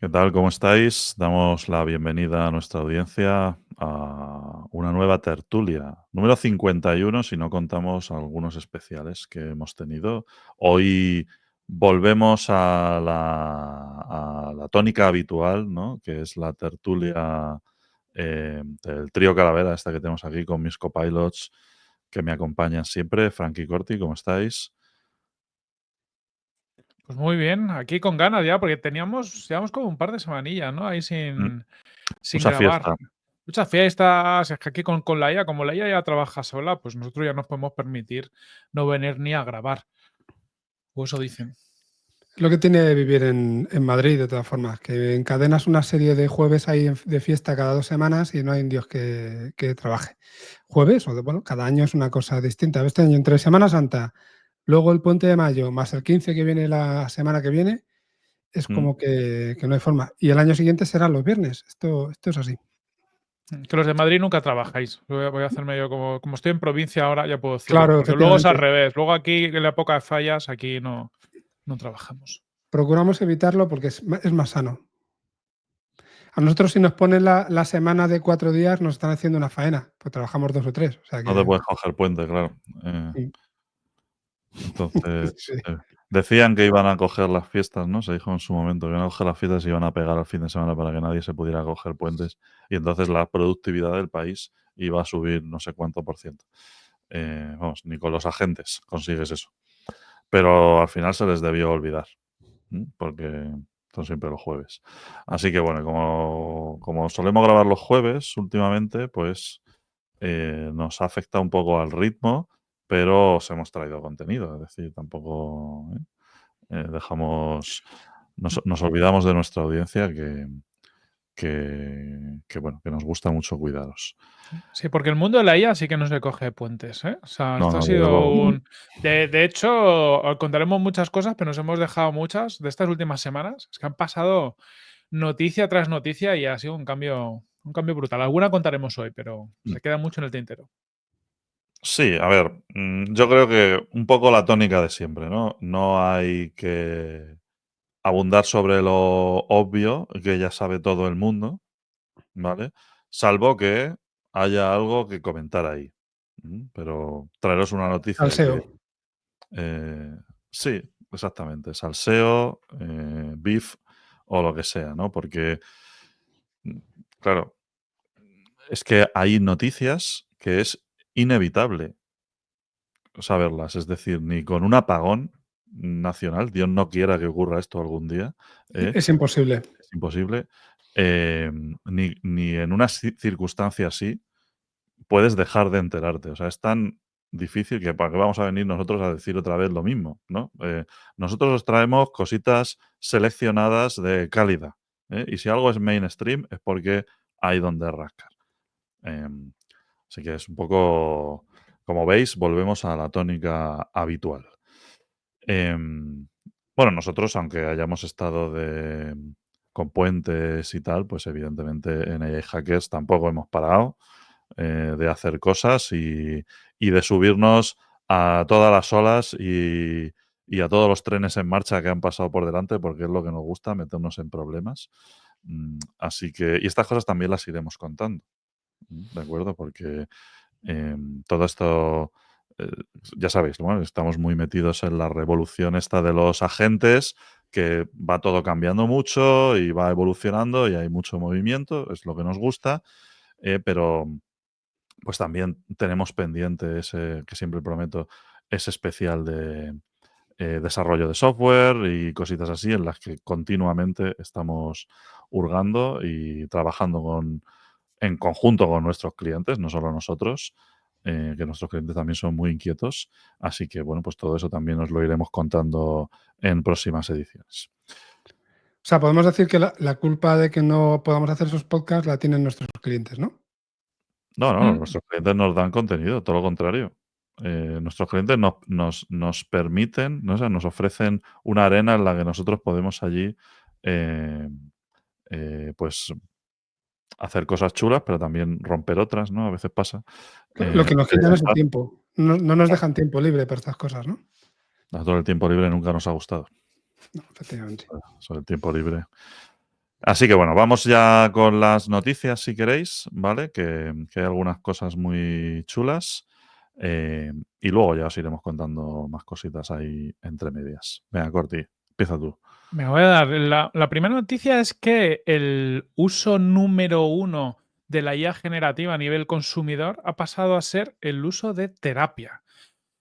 ¿Qué tal? ¿Cómo estáis? Damos la bienvenida a nuestra audiencia a una nueva tertulia, número 51, si no contamos algunos especiales que hemos tenido. Hoy volvemos a la tónica habitual, ¿no? Que es la tertulia del trío Calavera, esta que tenemos aquí con mis copilots que me acompañan siempre. Frankie Corti, ¿cómo estáis? Pues muy bien, aquí con ganas ya, porque llevamos como un par de semanillas, ¿no? Ahí Mm, sin Mucha grabar. fiesta. Muchas fiestas, es que aquí con la IA, como la IA ya trabaja sola, pues nosotros ya nos podemos permitir no venir ni a grabar. O eso dicen. Lo que tiene vivir en Madrid, de todas formas, que encadenas una serie de jueves ahí de fiesta cada 2 semanas y no hay un Dios que trabaje. Jueves, bueno, cada año es una cosa distinta. Este año entre Semana Santa, luego el Puente de Mayo, más el 15 que viene la semana que viene, es Mm. como que no hay forma. Y el año siguiente serán los viernes. Esto es así. Que los de Madrid nunca trabajáis. Voy a hacerme yo como estoy en provincia ahora, ya puedo decirlo. Claro, Porque luego es al efectivamente. revés. Luego aquí, en la época de fallas, aquí no trabajamos. Procuramos evitarlo porque es más sano. A nosotros si nos ponen la semana de 4 días nos están haciendo una faena, pues trabajamos 2 o 3. O sea No te que... puedes coger puente, claro. Entonces, Sí. decían que iban a coger las fiestas, ¿no? Se dijo en su momento que iban a coger las fiestas y iban a pegar al fin de semana para que nadie se pudiera coger puentes. Y entonces la productividad del país iba a subir no sé cuánto por ciento. Vamos, ni con los agentes consigues eso. Pero al final se les debió olvidar, porque son siempre los jueves. Así que bueno, como solemos grabar los jueves últimamente, pues nos ha afectado un poco al ritmo, pero os hemos traído contenido, es decir, tampoco dejamos, nos olvidamos de nuestra audiencia bueno, que nos gusta mucho cuidaros. Sí, porque el mundo de la IA sí que no se coge puentes, ¿eh? O sea, No, esto ha no, desde sido luego. un... De hecho, os contaremos muchas cosas, pero nos hemos dejado muchas de estas últimas semanas. Es que han pasado noticia tras noticia y ha sido un cambio brutal. Alguna contaremos hoy, pero Mm. se queda mucho en el tintero. Sí, a ver, yo creo que un poco la tónica de siempre, ¿no? No hay que abundar sobre lo obvio, que ya sabe todo el mundo, ¿vale? Salvo que haya algo que comentar ahí. Pero traeros una noticia Salseo. que sí, exactamente, salseo, beef o lo que sea, ¿no? Porque, mm, claro, es que hay noticias que es inevitable saberlas, es decir, ni con un apagón nacional, Dios no quiera que ocurra esto algún día, Es imposible. es imposible, ni en una circunstancia así puedes dejar de enterarte. O sea, es tan difícil que para qué vamos a venir nosotros a decir otra vez lo mismo, ¿no? Nosotros os traemos cositas seleccionadas de calidad, ¿eh? Y si algo es mainstream es porque hay donde rascar. Em, Así que es un poco, como veis, volvemos a la tónica habitual. Em, bueno, nosotros, aunque hayamos estado con puentes y tal, pues evidentemente en AI Hackers tampoco hemos parado de hacer cosas y de subirnos a todas las olas y a todos los trenes en marcha que han pasado por delante, porque es lo que nos gusta, meternos en problemas. Así que, y estas cosas también las iremos contando, ¿de acuerdo? Porque todo esto, eh, ya sabéis, ¿no? Estamos muy metidos en la revolución esta de los agentes, que va todo cambiando mucho y va evolucionando y hay mucho movimiento, es lo que nos gusta, pero pues también tenemos pendiente ese, que siempre prometo, ese especial de desarrollo de software y cositas así en las que continuamente estamos hurgando y trabajando en conjunto con nuestros clientes, no solo nosotros, que nuestros clientes también son muy inquietos. Así que, bueno, pues todo eso también os lo iremos contando en próximas ediciones. O sea, podemos decir que la culpa de que no podamos hacer esos podcasts la tienen nuestros clientes, ¿no? No, no, Mm. nuestros clientes nos dan contenido, todo lo contrario. Nuestros clientes nos permiten, ¿no? O sea, nos ofrecen una arena en la que nosotros podemos allí, eh, pues, hacer cosas chulas, pero también romper otras, ¿no? A veces pasa. Lo que nos quitan es el Triunfar. tiempo. No nos dejan tiempo libre para estas cosas, ¿no? A todo el tiempo libre nunca nos ha gustado. No, efectivamente. Sobre el tiempo libre. Así que bueno, vamos ya con las noticias si queréis, ¿vale? Que hay algunas cosas muy chulas. Y luego ya os iremos contando más cositas ahí entre medias. Venga, Corti, empieza tú. Me voy a dar. La primera noticia es que el uso número 1 de la IA generativa a nivel consumidor ha pasado a ser el uso de terapia.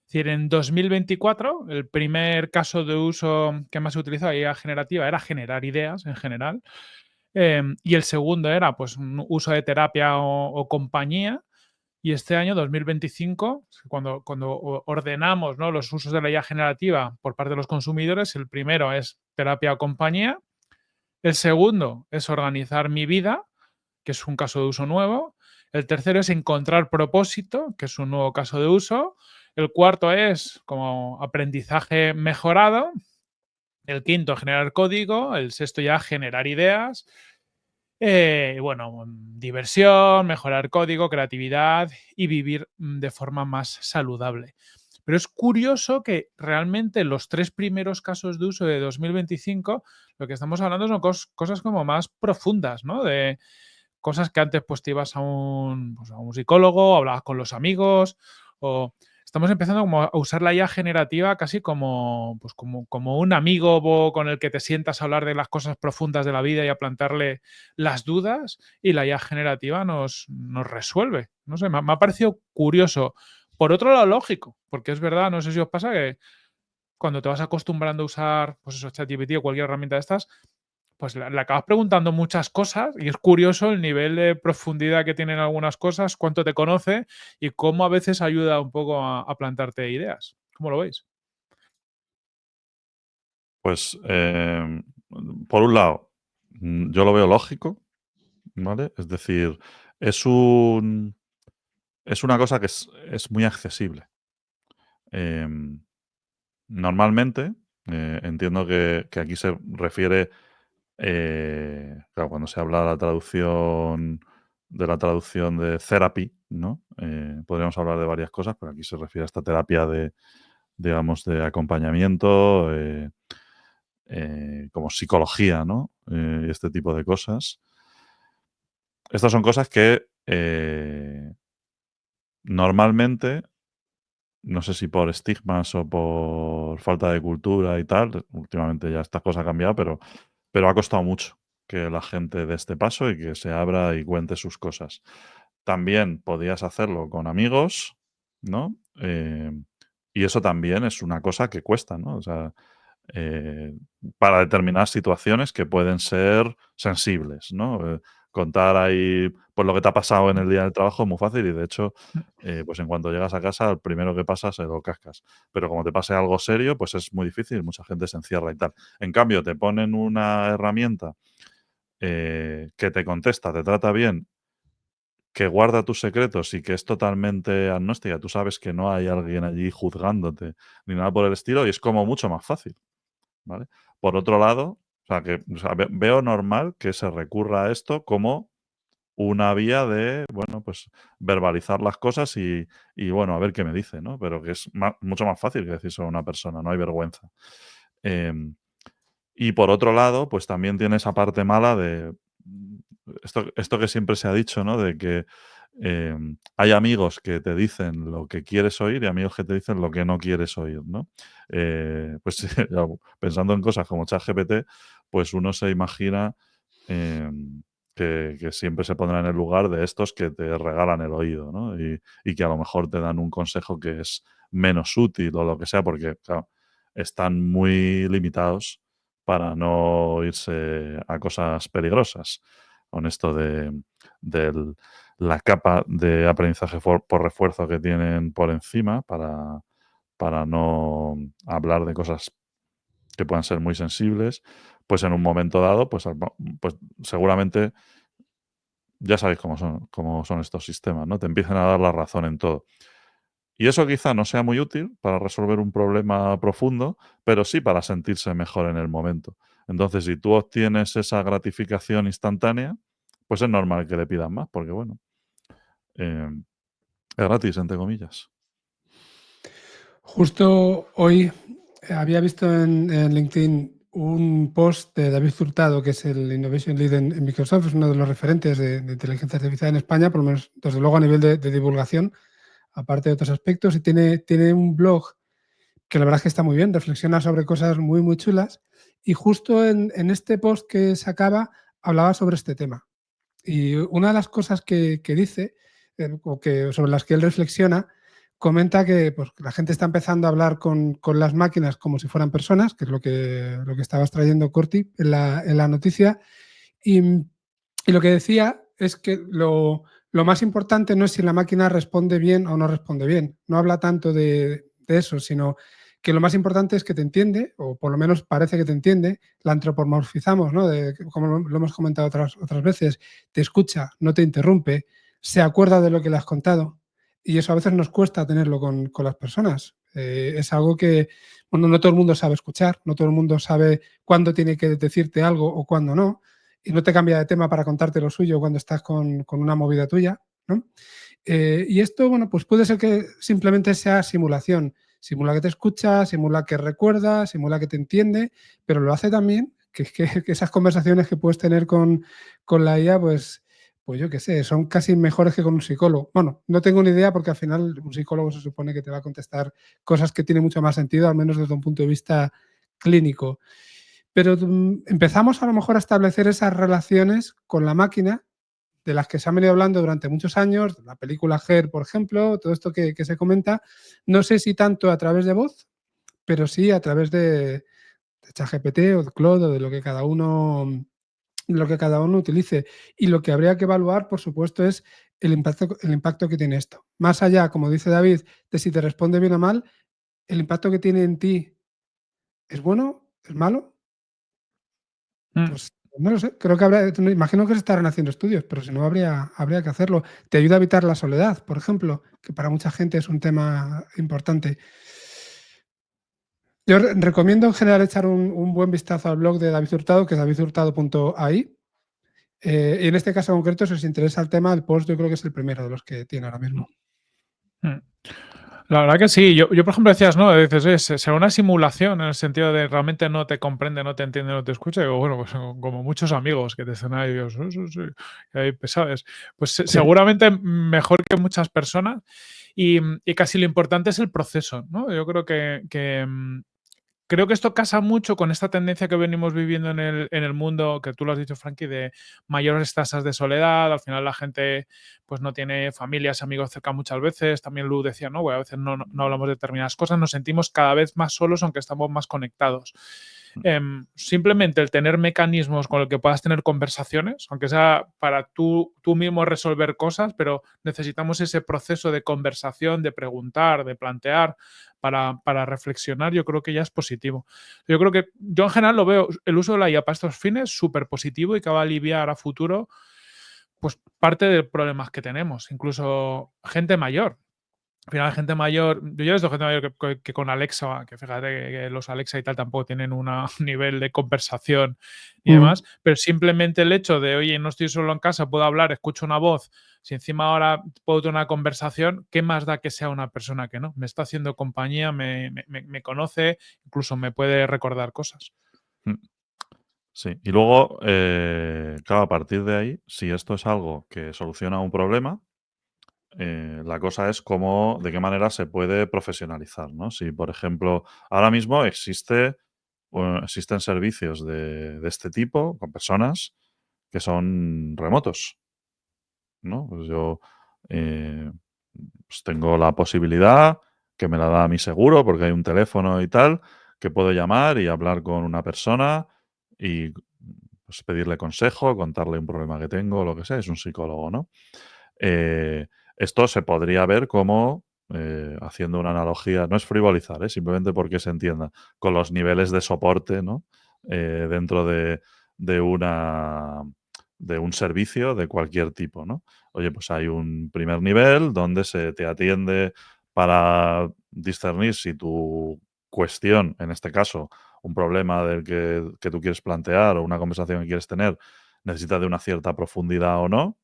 Es decir, en 2024, el primer caso de uso que más se utilizó de IA generativa era generar ideas en general. Y el segundo era pues un uso de terapia o compañía. Y este año, 2025, cuando ordenamos, ¿no?, los usos de la IA generativa por parte de los consumidores, el primero es terapia o compañía. El segundo es organizar mi vida, que es un caso de uso nuevo. El tercero es encontrar propósito, que es un nuevo caso de uso. El cuarto es como aprendizaje mejorado. El quinto, generar código. El sexto ya, generar ideas. Bueno, diversión, mejorar código, creatividad y vivir de forma más saludable. Pero es curioso que realmente los 3 primeros casos de uso de 2025, lo que estamos hablando son cosas como más profundas, ¿no? De cosas que antes pues te ibas pues, a un psicólogo, hablabas con los amigos, o estamos empezando como a usar la IA generativa casi como, pues como un amigo con el que te sientas a hablar de las cosas profundas de la vida y a plantearle las dudas, y la IA generativa nos resuelve. No sé, me ha parecido curioso. Por otro lado, lógico, porque es verdad, no sé si os pasa que cuando te vas acostumbrando a usar, pues eso, ChatGPT o cualquier herramienta de estas, pues le acabas preguntando muchas cosas y es curioso el nivel de profundidad que tienen algunas cosas, cuánto te conoce y cómo a veces ayuda un poco a plantarte ideas. ¿Cómo lo veis? Pues, por un lado, yo lo veo lógico, ¿vale? Es decir, es un es una cosa que es muy accesible. Em, Normalmente, entiendo que aquí se refiere, claro, cuando se habla de la traducción de therapy, ¿no? Podríamos hablar de varias cosas, pero aquí se refiere a esta terapia de, digamos, de acompañamiento, como psicología, ¿no? Y este tipo de cosas. Estas son cosas que, normalmente, no sé si por estigmas o por falta de cultura y tal, últimamente ya esta cosa ha cambiado, pero ha costado mucho que la gente dé este paso y que se abra y cuente sus cosas. También podías hacerlo con amigos, ¿no? Y eso también es una cosa que cuesta, ¿no? O sea, eh, para determinadas situaciones que pueden ser sensibles, ¿no? Contar ahí, pues, lo que te ha pasado en el día del trabajo es muy fácil y, de hecho, pues, en cuanto llegas a casa, el primero que pasa se lo cascas. Pero como te pase algo serio, pues, es muy difícil, mucha gente se encierra y tal. En cambio, te ponen una herramienta, que te contesta, te trata bien, que guarda tus secretos y que es totalmente agnóstica. Tú sabes que no hay alguien allí juzgándote ni nada por el estilo, y es como mucho más fácil. ¿Vale? Por otro lado, o sea, veo normal que se recurra a esto como una vía de, bueno, pues verbalizar las cosas y bueno, a ver qué me dice, ¿no? Pero que es mucho más fácil que decírselo a una persona, no hay vergüenza. Em, y por otro lado, pues también tiene esa parte mala de esto que siempre se ha dicho, ¿no? De que hay amigos que te dicen lo que quieres oír y amigos que te dicen lo que no quieres oír, ¿no? Pues ya, pensando en cosas como ChatGPT, pues uno se imagina que siempre se pondrá en el lugar de estos que te regalan el oído, ¿no? Y que a lo mejor te dan un consejo que es menos útil o lo que sea, porque, claro, están muy limitados para no irse a cosas peligrosas con esto de la capa de aprendizaje por refuerzo que tienen por encima para no hablar de cosas que puedan ser muy sensibles, pues en un momento dado, pues seguramente ya sabéis cómo son estos sistemas, ¿no? Te empiezan a dar la razón en todo. Y eso quizá no sea muy útil para resolver un problema profundo, pero sí para sentirse mejor en el momento. Entonces, si tú obtienes esa gratificación instantánea, pues es normal que le pidan más, porque bueno, em, es gratis, entre comillas. Justo hoy había visto en LinkedIn un post de David Hurtado, que es el Innovation Lead en Microsoft, es uno de los referentes de inteligencia artificial en España, por lo menos desde luego a nivel de divulgación, aparte de otros aspectos, y tiene un blog que la verdad es que está muy bien, reflexiona sobre cosas muy, muy chulas, y justo en este post que sacaba hablaba sobre este tema. Y una de las cosas que dice, o que sobre las que él reflexiona, comenta que pues, la gente está empezando a hablar con las máquinas como si fueran personas, que es lo que estabas trayendo, Corti, en la noticia. Y lo que decía es que lo más importante no es si la máquina responde bien o no responde bien. No habla tanto de eso, sino que lo más importante es que te entiende, o por lo menos parece que te entiende, la antropomorfizamos, ¿no? Como lo hemos comentado otras veces, te escucha, no te interrumpe, se acuerda de lo que le has contado, y eso a veces nos cuesta tenerlo con las personas. Es algo que, bueno, no todo el mundo sabe escuchar, no todo el mundo sabe cuándo tiene que decirte algo o cuándo no, y no te cambia de tema para contarte lo suyo cuando estás con una movida tuya, ¿no? Y esto, bueno, pues puede ser que simplemente sea simulación. Simula que te escucha, simula que recuerda, simula que te entiende, pero lo hace también que esas conversaciones que puedes tener con la IA, pues yo qué sé, son casi mejores que con un psicólogo. Bueno, no tengo ni idea porque al final un psicólogo se supone que te va a contestar cosas que tienen mucho más sentido, al menos desde un punto de vista clínico. Pero empezamos a lo mejor a establecer esas relaciones con la máquina de las que se han venido hablando durante muchos años, la película Her, por ejemplo, todo esto que se comenta, no sé si tanto a través de voz, pero sí a través de ChatGPT o de Claude o de lo que cada uno utilice. Y lo que habría que evaluar, por supuesto, es el impacto que tiene esto. Más allá, como dice David, de si te responde bien o mal, el impacto que tiene en ti es bueno, es malo. Mm. Pues no lo sé, creo que habrá, imagino que se estarán haciendo estudios, pero si no habría que hacerlo. Te ayuda a evitar la soledad, por ejemplo, que para mucha gente es un tema importante. Yo recomiendo en general echar un buen vistazo al blog de David Hurtado, que es davidhurtado.ai. Y en este caso concreto, si os interesa el tema, el post yo creo que es el primero de los que tiene ahora mismo. Mm. La verdad que sí. Yo, por ejemplo, decías, ¿no? Dices, será una simulación en el sentido de realmente no te comprende, no te entiende, no te escucha. Y digo, bueno, pues como muchos amigos que te están ahí, Dios, sí, sí, y ahí pesados. Pues Sí. seguramente mejor que muchas personas. Y casi lo importante es el proceso, ¿no? Yo creo creo que esto casa mucho con esta tendencia que venimos viviendo en el mundo, que tú lo has dicho, Frankie, de mayores tasas de soledad. Al final la gente pues no tiene familias, amigos cerca muchas veces. También Lu decía, ¿no? Bueno, a veces no hablamos de determinadas cosas, nos sentimos cada vez más solos aunque estamos más conectados. Simplemente el tener mecanismos con los que puedas tener conversaciones, aunque sea para tú mismo resolver cosas, pero necesitamos ese proceso de conversación, de preguntar, de plantear, para reflexionar, yo creo que ya es positivo. Yo creo que yo en general lo veo, el uso de la IA para estos fines, súper positivo y que va a aliviar a futuro pues parte de problemas que tenemos, incluso gente mayor. Al final, gente mayor, yo ya he visto gente mayor que con Alexa, que fíjate que los Alexa y tal tampoco tienen un nivel de conversación y demás, pero simplemente el hecho de, oye, no estoy solo en casa, puedo hablar, escucho una voz, si encima ahora puedo tener una conversación, ¿qué más da que sea una persona que no? Me está haciendo compañía, me conoce, incluso me puede recordar cosas. Sí, y luego, claro, a partir de ahí, si esto es algo que soluciona un problema, la cosa es cómo, de qué manera se puede profesionalizar, ¿no? Si, por ejemplo, ahora mismo existen servicios de este tipo con personas que son remotos, ¿no? Pues yo pues tengo la posibilidad, que me la da mi seguro, porque hay un teléfono y tal, que puedo llamar y hablar con una persona y pues, pedirle consejo, contarle un problema que tengo, lo que sea, es un psicólogo, ¿no? Esto se podría ver como, haciendo una analogía, no es frivolizar, simplemente porque se entienda, con los niveles de soporte, ¿no? Dentro de una de un servicio de cualquier tipo, ¿no? Oye, pues hay un primer nivel donde se te atiende para discernir si tu cuestión, en este caso, un problema del que tú quieres plantear o una conversación que quieres tener, necesita de una cierta profundidad o no,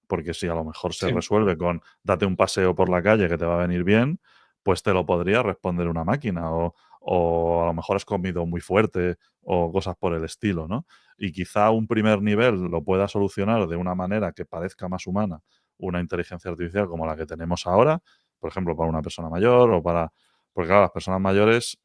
porque si a lo mejor se Sí. resuelve con date un paseo por la calle que te va a venir bien, pues te lo podría responder una máquina. o a lo mejor has comido muy fuerte o cosas por el estilo, ¿no? Y quizá un primer nivel lo pueda solucionar de una manera que parezca más humana una inteligencia artificial como la que tenemos ahora, por ejemplo, para una persona mayor o para... Porque claro, las personas mayores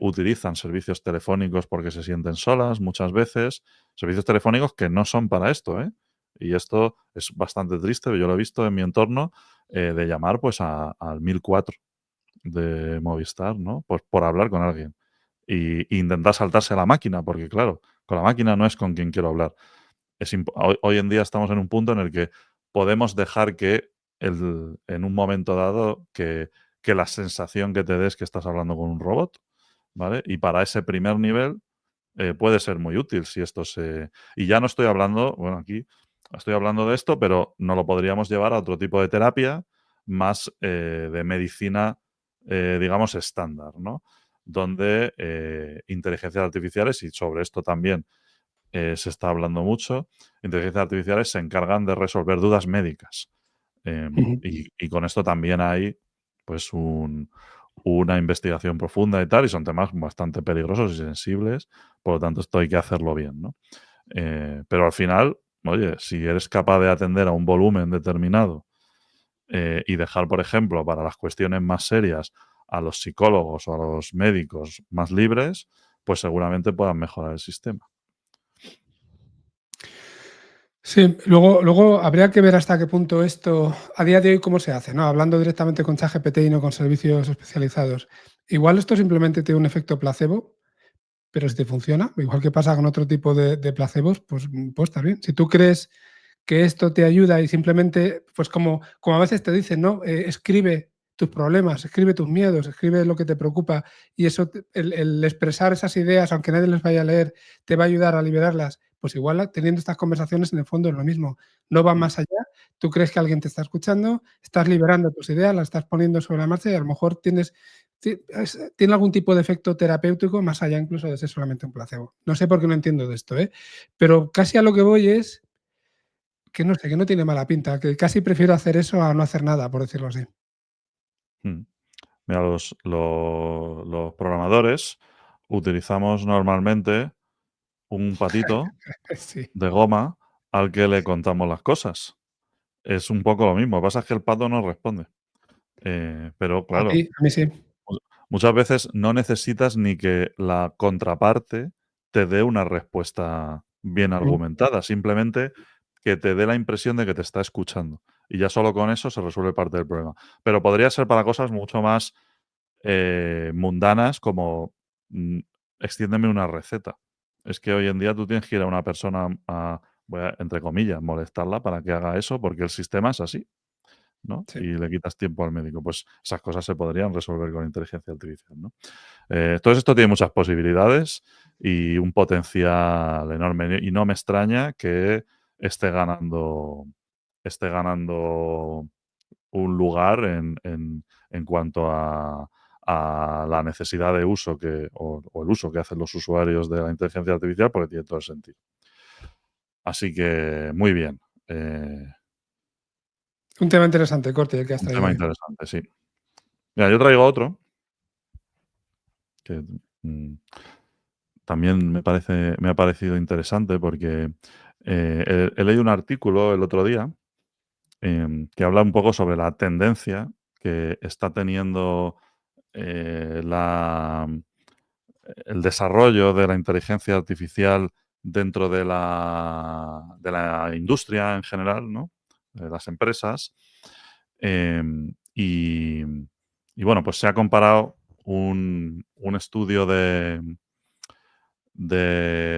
utilizan servicios telefónicos porque se sienten solas muchas veces, servicios telefónicos que no son para esto, ¿eh? Y esto es bastante triste, yo lo he visto en mi entorno, de llamar pues al 1004 de Movistar, ¿no? Pues por hablar con alguien. Y intentar saltarse a la máquina, porque claro, con la máquina no es con quien quiero hablar. Hoy en día estamos en un punto en el que podemos dejar que en un momento dado que la sensación que te des que estás hablando con un robot, ¿vale? Y para ese primer nivel puede ser muy útil si esto se... Y ya no estoy hablando, bueno, aquí estoy hablando de esto, pero no lo podríamos llevar a otro tipo de terapia más de medicina, digamos, estándar, ¿no? Donde inteligencias artificiales, y sobre esto también se está hablando mucho, inteligencias artificiales se encargan de resolver dudas médicas. Ujú. Y con esto también hay pues una investigación profunda y tal, y son temas bastante peligrosos y sensibles, por lo tanto esto hay que hacerlo bien, ¿no? Pero al final, oye, si eres capaz de atender a un volumen determinado y dejar, por ejemplo, para las cuestiones más serias a los psicólogos o a los médicos más libres, pues seguramente puedan mejorar el sistema. Sí, luego habría que ver hasta qué punto esto, a día de hoy, cómo se hace, ¿no? Hablando directamente con ChatGPT y no con servicios especializados. Igual esto simplemente tiene un efecto placebo, pero si te funciona, igual que pasa con otro tipo de placebos, pues está bien. Si tú crees que esto te ayuda y simplemente, pues como a veces te dicen, ¿no? Escribe tus problemas, escribe tus miedos, escribe lo que te preocupa y eso, el expresar esas ideas, aunque nadie las vaya a leer, te va a ayudar a liberarlas. Pues igual teniendo estas conversaciones en el fondo es lo mismo, no va Mm. más allá, tú crees que alguien te está escuchando, estás liberando tus ideas, las estás poniendo sobre la marcha y a lo mejor tiene algún tipo de efecto terapéutico más allá incluso de ser solamente un placebo. No sé por qué no entiendo de esto, ¿eh? Pero casi a lo que voy es que no sé, que no tiene mala pinta, que casi prefiero hacer eso a no hacer nada, por decirlo así. Mm. Mira, los programadores utilizamos normalmente un patito Sí. de goma al que le contamos las cosas. Es un poco lo mismo. Lo que pasa es que el pato no responde. Pero claro, A mí sí. mu- muchas veces no necesitas ni que la contraparte te dé una respuesta bien Mm, argumentada, simplemente que te dé la impresión de que te está escuchando. Y ya solo con eso se resuelve parte del problema. Pero podría ser para cosas mucho más mundanas como extiéndeme una receta. Es que hoy en día tú tienes que ir a una persona a, voy a, entre comillas, molestarla para que haga eso porque el sistema es así, ¿no? sí. Y le quitas tiempo al médico. Pues esas cosas se podrían resolver con inteligencia artificial, ¿no? Entonces esto tiene muchas posibilidades y un potencial enorme. Y no me extraña que esté ganando, esté ganando un lugar en cuanto a la necesidad de uso o el uso que hacen los usuarios de la inteligencia artificial, porque tiene todo el sentido. Así que muy bien. Un tema interesante, Corti, el que has Un traído tema hoy. interesante, sí. Mira, yo traigo otro que mm, también me ha parecido interesante porque he leído un artículo el otro día que habla un poco sobre la tendencia que está teniendo la el desarrollo de la inteligencia artificial dentro de la industria en general, ¿no? De las empresas. Y bueno, pues se ha comparado un estudio de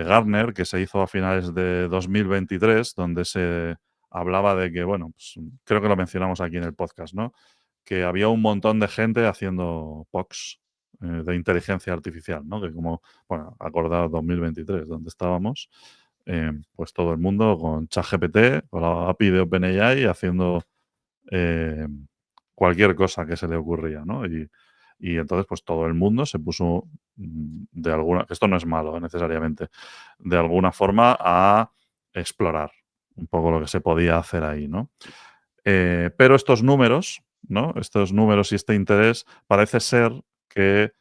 Gartner que se hizo a finales de 2023, donde se hablaba de que, bueno, pues, creo que lo mencionamos aquí en el podcast, ¿no? Que había un montón de gente haciendo POCs de inteligencia artificial, ¿no? Que como, bueno, acordado 2023, donde estábamos, pues todo el mundo con ChatGPT, con la API de OpenAI, haciendo eh, cualquier cosa que se le ocurría, ¿no? Y entonces, pues todo el mundo se puso de alguna, esto no es malo necesariamente, de alguna forma a explorar un poco lo que se podía hacer ahí, ¿no? Pero estos números, ¿no? Estos números y este interés parece ser que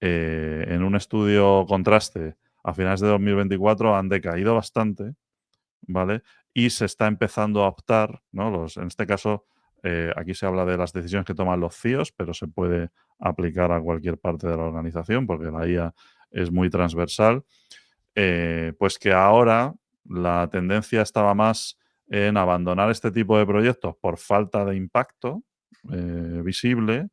en un estudio contraste a finales de 2024 han decaído bastante, ¿vale? Y se está empezando a optar, ¿no? En este caso, aquí se habla de las decisiones que toman los CIOs, pero se puede aplicar a cualquier parte de la organización porque la IA es muy transversal. Pues que ahora la tendencia estaba más en abandonar este tipo de proyectos por falta de impacto visible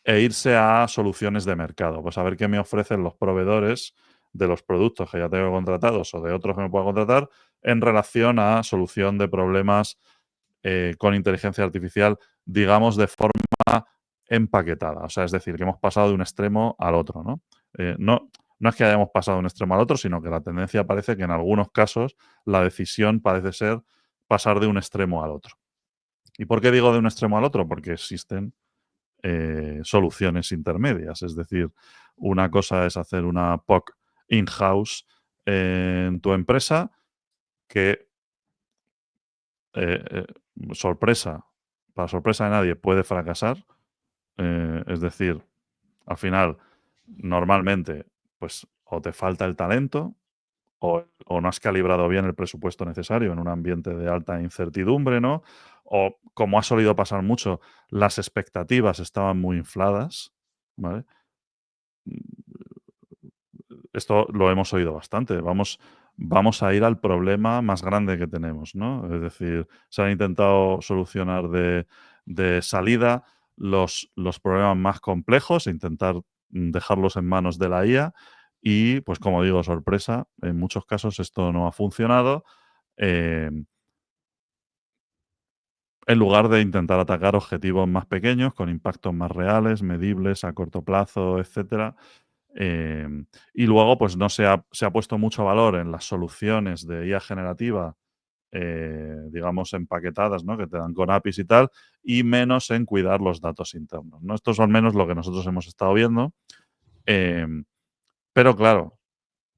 e irse a soluciones de mercado. Pues a ver qué me ofrecen los proveedores de los productos que ya tengo contratados o de otros que me puedo contratar en relación a solución de problemas con inteligencia artificial, digamos, de forma empaquetada. O sea, es decir, que hemos pasado de un extremo al otro, ¿no? No es que hayamos pasado de un extremo al otro, sino que la tendencia parece que en algunos casos la decisión parece ser pasar de un extremo al otro. ¿Y por qué digo de un extremo al otro? Porque existen soluciones intermedias. Es decir, una cosa es hacer una POC in-house en tu empresa que, eh, sorpresa, para sorpresa de nadie, puede fracasar. Es decir, al final, normalmente, pues o te falta el talento o no has calibrado bien el presupuesto necesario en un ambiente de alta incertidumbre, ¿no? O, como ha solido pasar mucho, las expectativas estaban muy infladas, ¿vale? Esto lo hemos oído bastante. Vamos a ir al problema más grande que tenemos, ¿no? Es decir, se han intentado solucionar de salida los problemas más complejos e intentar dejarlos en manos de la IA y, pues como digo, sorpresa, en muchos casos esto no ha funcionado. Eh, en lugar de intentar atacar objetivos más pequeños, con impactos más reales, medibles, a corto plazo, etcétera. Y luego, pues no se ha puesto mucho valor en las soluciones de IA generativa, digamos, empaquetadas, ¿no? Que te dan con APIs y tal, y menos en cuidar los datos internos, ¿no? Esto es al menos lo que nosotros hemos estado viendo. Pero claro,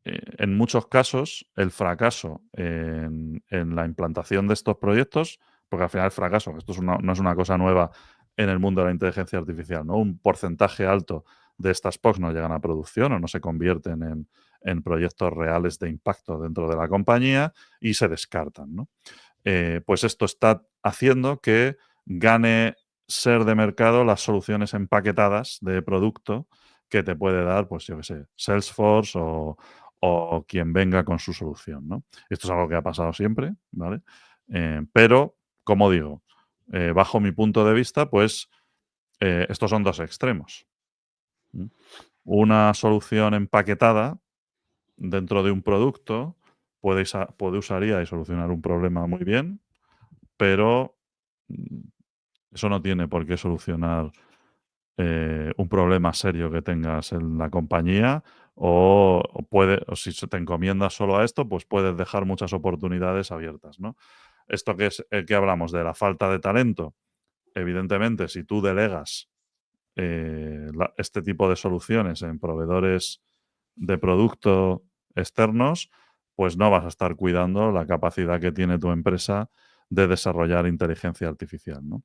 en muchos casos, el fracaso en la implantación de estos proyectos, porque al final el fracaso, esto no es una cosa nueva en el mundo de la inteligencia artificial, ¿no? Un porcentaje alto de estas POCs no llegan a producción o no se convierten en proyectos reales de impacto dentro de la compañía y se descartan, ¿no? Pues esto está haciendo que gane ser de mercado las soluciones empaquetadas de producto que te puede dar, pues yo qué sé, Salesforce o quien venga con su solución, ¿no? Esto es algo que ha pasado siempre, ¿vale? Pero, como digo, bajo mi punto de vista, pues estos son dos extremos. ¿Mm? Una solución empaquetada dentro de un producto puede usar IA y solucionar un problema muy bien, pero mm, eso no tiene por qué solucionar un problema serio que tengas en la compañía o si se te encomienda solo a esto, pues puedes dejar muchas oportunidades abiertas, ¿no? Esto que es el que hablamos de la falta de talento, evidentemente, si tú delegas este tipo de soluciones en proveedores de producto externos, pues no vas a estar cuidando la capacidad que tiene tu empresa de desarrollar inteligencia artificial, ¿no?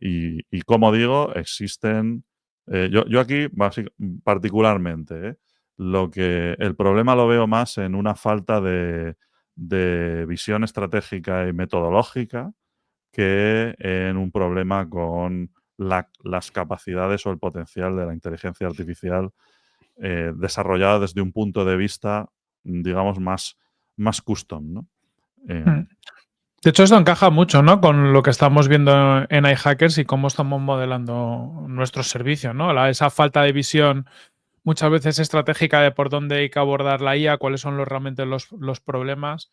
Y como digo, existen. Yo aquí, particularmente, el problema lo veo más en una falta de visión estratégica y metodológica que en un problema con las capacidades o el potencial de la inteligencia artificial desarrollada desde un punto de vista, digamos, más custom, ¿no? Mm. De hecho, esto encaja mucho, ¿no? Con lo que estamos viendo en iHackers y cómo estamos modelando nuestros servicios, ¿no? Esa falta de visión muchas veces estratégica de por dónde hay que abordar la IA, cuáles son realmente los problemas.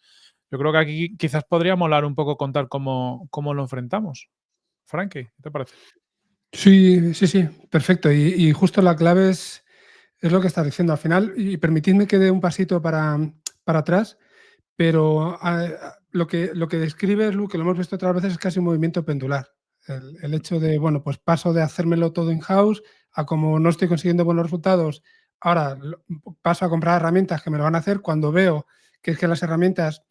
Yo creo que aquí quizás podría molar un poco contar cómo lo enfrentamos. Frankie, ¿qué te parece? Sí, sí, sí, perfecto. Y justo la clave es lo que estás diciendo al final. Y permitidme que dé un pasito para atrás, pero lo que describes, Lu, que lo hemos visto otras veces, es casi un movimiento pendular. El hecho de, bueno, pues paso de hacérmelo todo in-house a como no estoy consiguiendo buenos resultados, ahora paso a comprar herramientas que me lo van a hacer cuando veo que es que las herramientas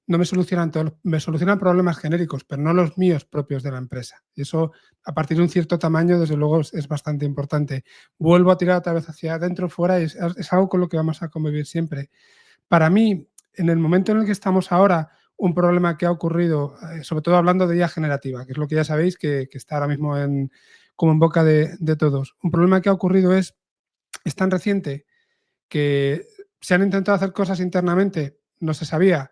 no me solucionan todos, me solucionan problemas genéricos, pero no los míos propios de la empresa. Y eso, a partir de un cierto tamaño, desde luego, es bastante importante. Vuelvo a tirar otra vez hacia adentro, fuera, y es algo con lo que vamos a convivir siempre. Para mí, en el momento en el que estamos ahora, un problema que ha ocurrido, sobre todo hablando de IA generativa, que es lo que ya sabéis que está ahora mismo como en boca de todos. Un problema que ha ocurrido es tan reciente que se han intentado hacer cosas internamente, no se sabía,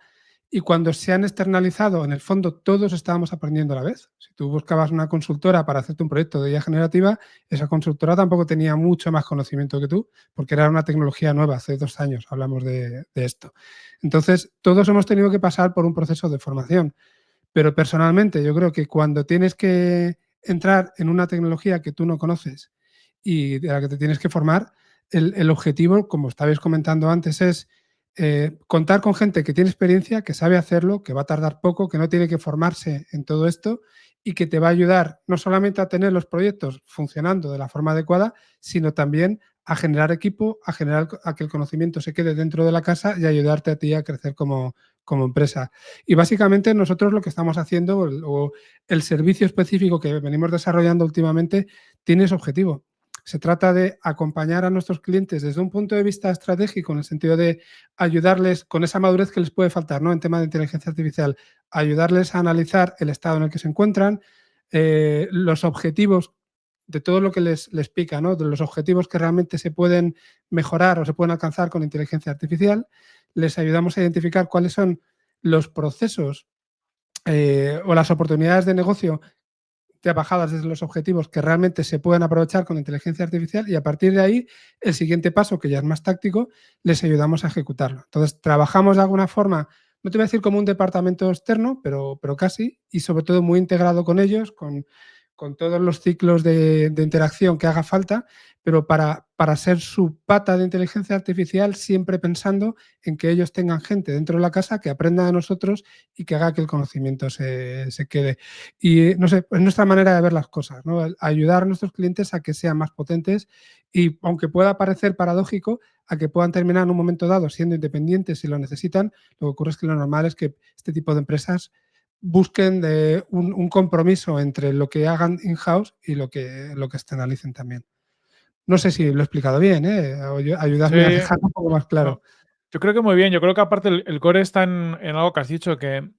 y cuando se han externalizado, en el fondo todos estábamos aprendiendo a la vez. Si tú buscabas una consultora para hacerte un proyecto de IA generativa, esa consultora tampoco tenía mucho más conocimiento que tú, porque era una tecnología nueva, hace 2 años hablamos de esto. Entonces, todos hemos tenido que pasar por un proceso de formación, pero personalmente yo creo que cuando tienes que entrar en una tecnología que tú no conoces y de la que te tienes que formar, el objetivo, como estabais comentando antes, es contar con gente que tiene experiencia, que sabe hacerlo, que va a tardar poco, que no tiene que formarse en todo esto y que te va a ayudar no solamente a tener los proyectos funcionando de la forma adecuada, sino también a generar equipo, a que el conocimiento se quede dentro de la casa y ayudarte a ti a crecer como empresa. Y básicamente nosotros lo que estamos haciendo, o el servicio específico que venimos desarrollando últimamente, tiene ese objetivo. Se trata de acompañar a nuestros clientes desde un punto de vista estratégico, en el sentido de ayudarles con esa madurez que les puede faltar, ¿no?, en tema de inteligencia artificial, ayudarles a analizar el estado en el que se encuentran, los objetivos de todo lo que les pica, ¿no?, de los objetivos que realmente se pueden mejorar o se pueden alcanzar con inteligencia artificial. Les ayudamos a identificar cuáles son los procesos o las oportunidades de negocio trabajadas desde los objetivos que realmente se pueden aprovechar con inteligencia artificial, y a partir de ahí, el siguiente paso, que ya es más táctico, les ayudamos a ejecutarlo. Entonces, trabajamos de alguna forma, no te voy a decir como un departamento externo, pero casi, y sobre todo muy integrado con ellos, con todos los ciclos de interacción que haga falta, pero para ser su pata de inteligencia artificial, siempre pensando en que ellos tengan gente dentro de la casa que aprenda de nosotros y que haga que el conocimiento se quede. Y no sé, es nuestra manera de ver las cosas, ¿no? Ayudar a nuestros clientes a que sean más potentes y, aunque pueda parecer paradójico, a que puedan terminar en un momento dado siendo independientes si lo necesitan. Lo que ocurre es que lo normal es que este tipo de empresas busquen de un compromiso entre lo que hagan in-house y lo que externalicen también. No sé si lo he explicado bien, ayudadme a Sí, dejarlo un poco más claro. no, yo creo que muy bien. Yo creo que aparte el core está en algo que has dicho, que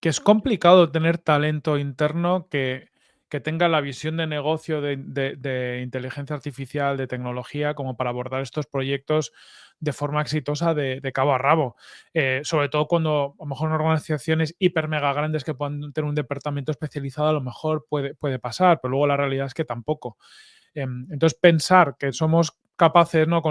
es complicado tener talento interno que tenga la visión de negocio de inteligencia artificial, de tecnología, como para abordar estos proyectos de forma exitosa de cabo a rabo. Sobre todo cuando a lo mejor en organizaciones hiper mega grandes que puedan tener un departamento especializado, a lo mejor puede pasar, pero luego la realidad es que tampoco. Entonces, pensar que somos capaces, ¿no?,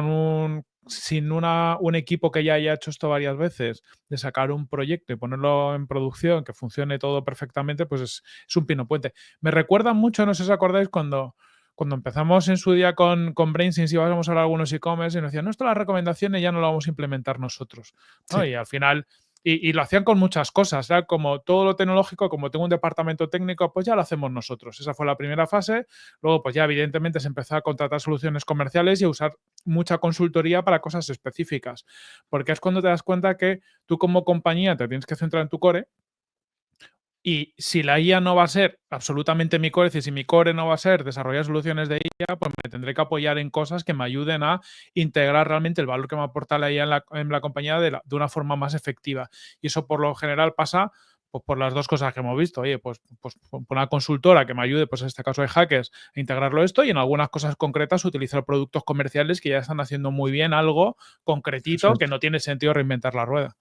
sin un equipo que ya haya hecho esto varias veces, de sacar un proyecto y ponerlo en producción, que funcione todo perfectamente, pues es un pino puente. Me recuerda mucho, no sé si os acordáis, cuando empezamos en su día con BrainSense, íbamos a hablar algunos e-commerce y nos decían, no, esto las recomendaciones ya no lo vamos a implementar nosotros, ¿no? Sí. Y al final, y lo hacían con muchas cosas, ¿verdad? Como todo lo tecnológico, como tengo un departamento técnico, pues ya lo hacemos nosotros. Esa fue la primera fase. Luego, pues ya evidentemente se empezó a contratar soluciones comerciales y a usar mucha consultoría para cosas específicas, porque es cuando te das cuenta que tú como compañía te tienes que centrar en tu core. Y si la IA no va a ser absolutamente mi core, es decir, si mi core no va a ser desarrollar soluciones de IA, pues me tendré que apoyar en cosas que me ayuden a integrar realmente el valor que me aporta la IA en la compañía de una forma más efectiva. Y eso por lo general pasa, pues, por las dos cosas que hemos visto. Oye, pues por una consultora que me ayude, pues en este caso de hackers, a integrarlo esto, y en algunas cosas concretas utilizar productos comerciales que ya están haciendo muy bien algo concretito, que no tiene sentido reinventar la rueda.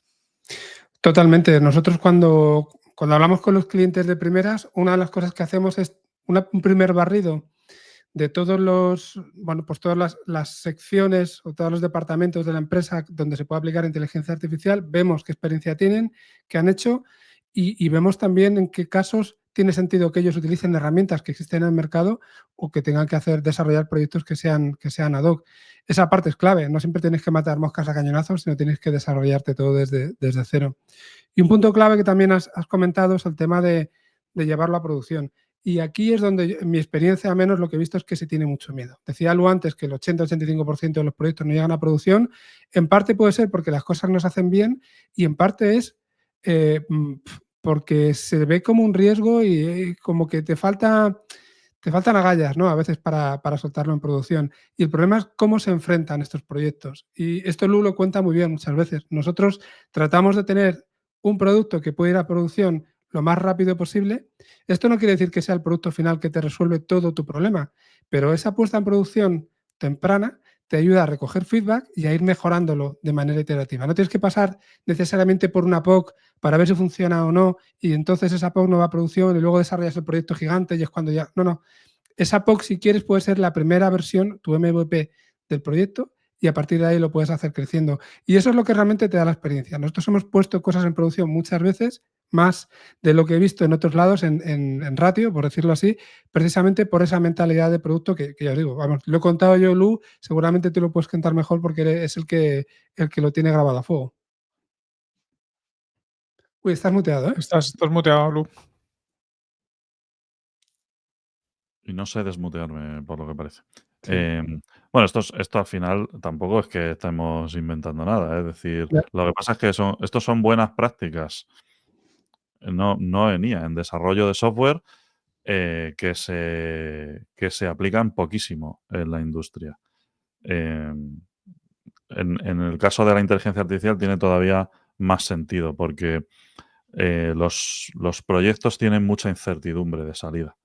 Totalmente. Nosotros cuando hablamos con los clientes de primeras, una de las cosas que hacemos es un primer barrido de todas las secciones o todos los departamentos de la empresa donde se puede aplicar inteligencia artificial. Vemos qué experiencia tienen, qué han hecho, y vemos también en qué casos tiene sentido que ellos utilicen herramientas que existen en el mercado o que tengan que desarrollar proyectos que sean ad hoc. Esa parte es clave. No siempre tienes que matar moscas a cañonazos, sino tienes que desarrollarte todo desde cero. Y un punto clave que también has comentado es el tema de llevarlo a producción. Y aquí es donde, en mi experiencia al menos, lo que he visto es que se tiene mucho miedo. Decía Lu antes que el 80-85% de los proyectos no llegan a producción. En parte puede ser porque las cosas no se hacen bien, y en parte es porque se ve como un riesgo y como que te faltan agallas, ¿no? A veces para soltarlo en producción. Y el problema es cómo se enfrentan estos proyectos. Y esto Lu lo cuenta muy bien muchas veces. Nosotros tratamos de tener un producto que puede ir a producción lo más rápido posible. Esto no quiere decir que sea el producto final que te resuelve todo tu problema, pero esa puesta en producción temprana te ayuda a recoger feedback y a ir mejorándolo de manera iterativa. No tienes que pasar necesariamente por una POC para ver si funciona o no, y entonces esa POC no va a producción y luego desarrollas el proyecto gigante y es cuando ya... No. Esa POC, si quieres, puede ser la primera versión, tu MVP del proyecto, y a partir de ahí lo puedes hacer creciendo. Y eso es lo que realmente te da la experiencia. Nosotros hemos puesto cosas en producción muchas veces, más de lo que he visto en otros lados en Ratio, por decirlo así, precisamente por esa mentalidad de producto que ya os digo. Vamos, lo he contado yo, Lu, seguramente tú lo puedes contar mejor porque es el que lo tiene grabado a fuego. Uy, estás muteado, ¿eh? Estás muteado, Lu. Y no sé desmutearme, por lo que parece. Sí. Bueno, esto al final tampoco es que estemos inventando nada, es decir, Ya. lo que pasa es que estos son buenas prácticas, no en IA, en desarrollo de software, que se aplican poquísimo en la industria. En el caso de la inteligencia artificial tiene todavía más sentido, porque los proyectos tienen mucha incertidumbre de salida.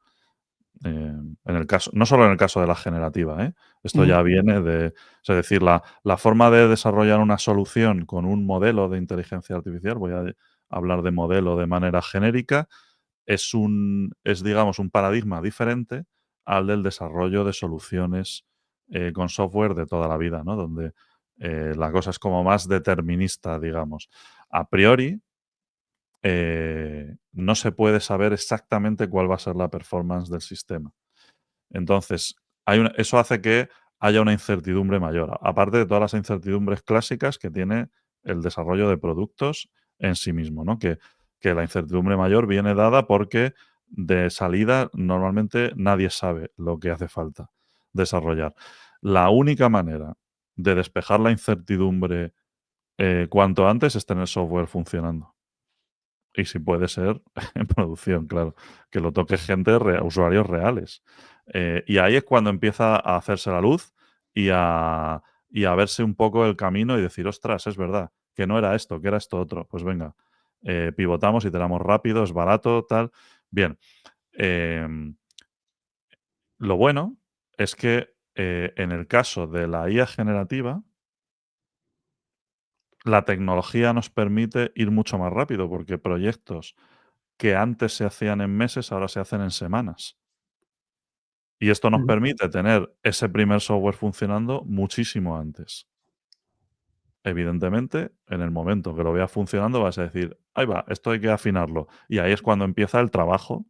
No solo en el caso de la generativa, ¿eh? Esto ya viene de, es decir, la forma de desarrollar una solución con un modelo de inteligencia artificial, voy a hablar de modelo de manera genérica, es digamos, un paradigma diferente al del desarrollo de soluciones con software de toda la vida, ¿no? Donde la cosa es como más determinista, digamos. A priori, no se puede saber exactamente cuál va a ser la performance del sistema. Entonces, eso hace que haya una incertidumbre mayor, aparte de todas las incertidumbres clásicas que tiene el desarrollo de productos en sí mismo, ¿no? Que la incertidumbre mayor viene dada porque de salida normalmente nadie sabe lo que hace falta desarrollar. La única manera de despejar la incertidumbre cuanto antes es tener software funcionando. Y si puede ser en producción, claro, que lo toque gente, usuarios reales. Y ahí es cuando empieza a hacerse la luz y a verse un poco el camino y decir, ostras, es verdad, que no era esto, que era esto otro. Pues venga, pivotamos, iteramos rápido, es barato, tal. Bien. Lo bueno es que en el caso de la IA generativa, la tecnología nos permite ir mucho más rápido, porque proyectos que antes se hacían en meses, ahora se hacen en semanas. Y esto nos permite tener ese primer software funcionando muchísimo antes. Evidentemente, en el momento que lo veas funcionando, vas a decir, ahí va, esto hay que afinarlo. Y ahí es cuando empieza el trabajo,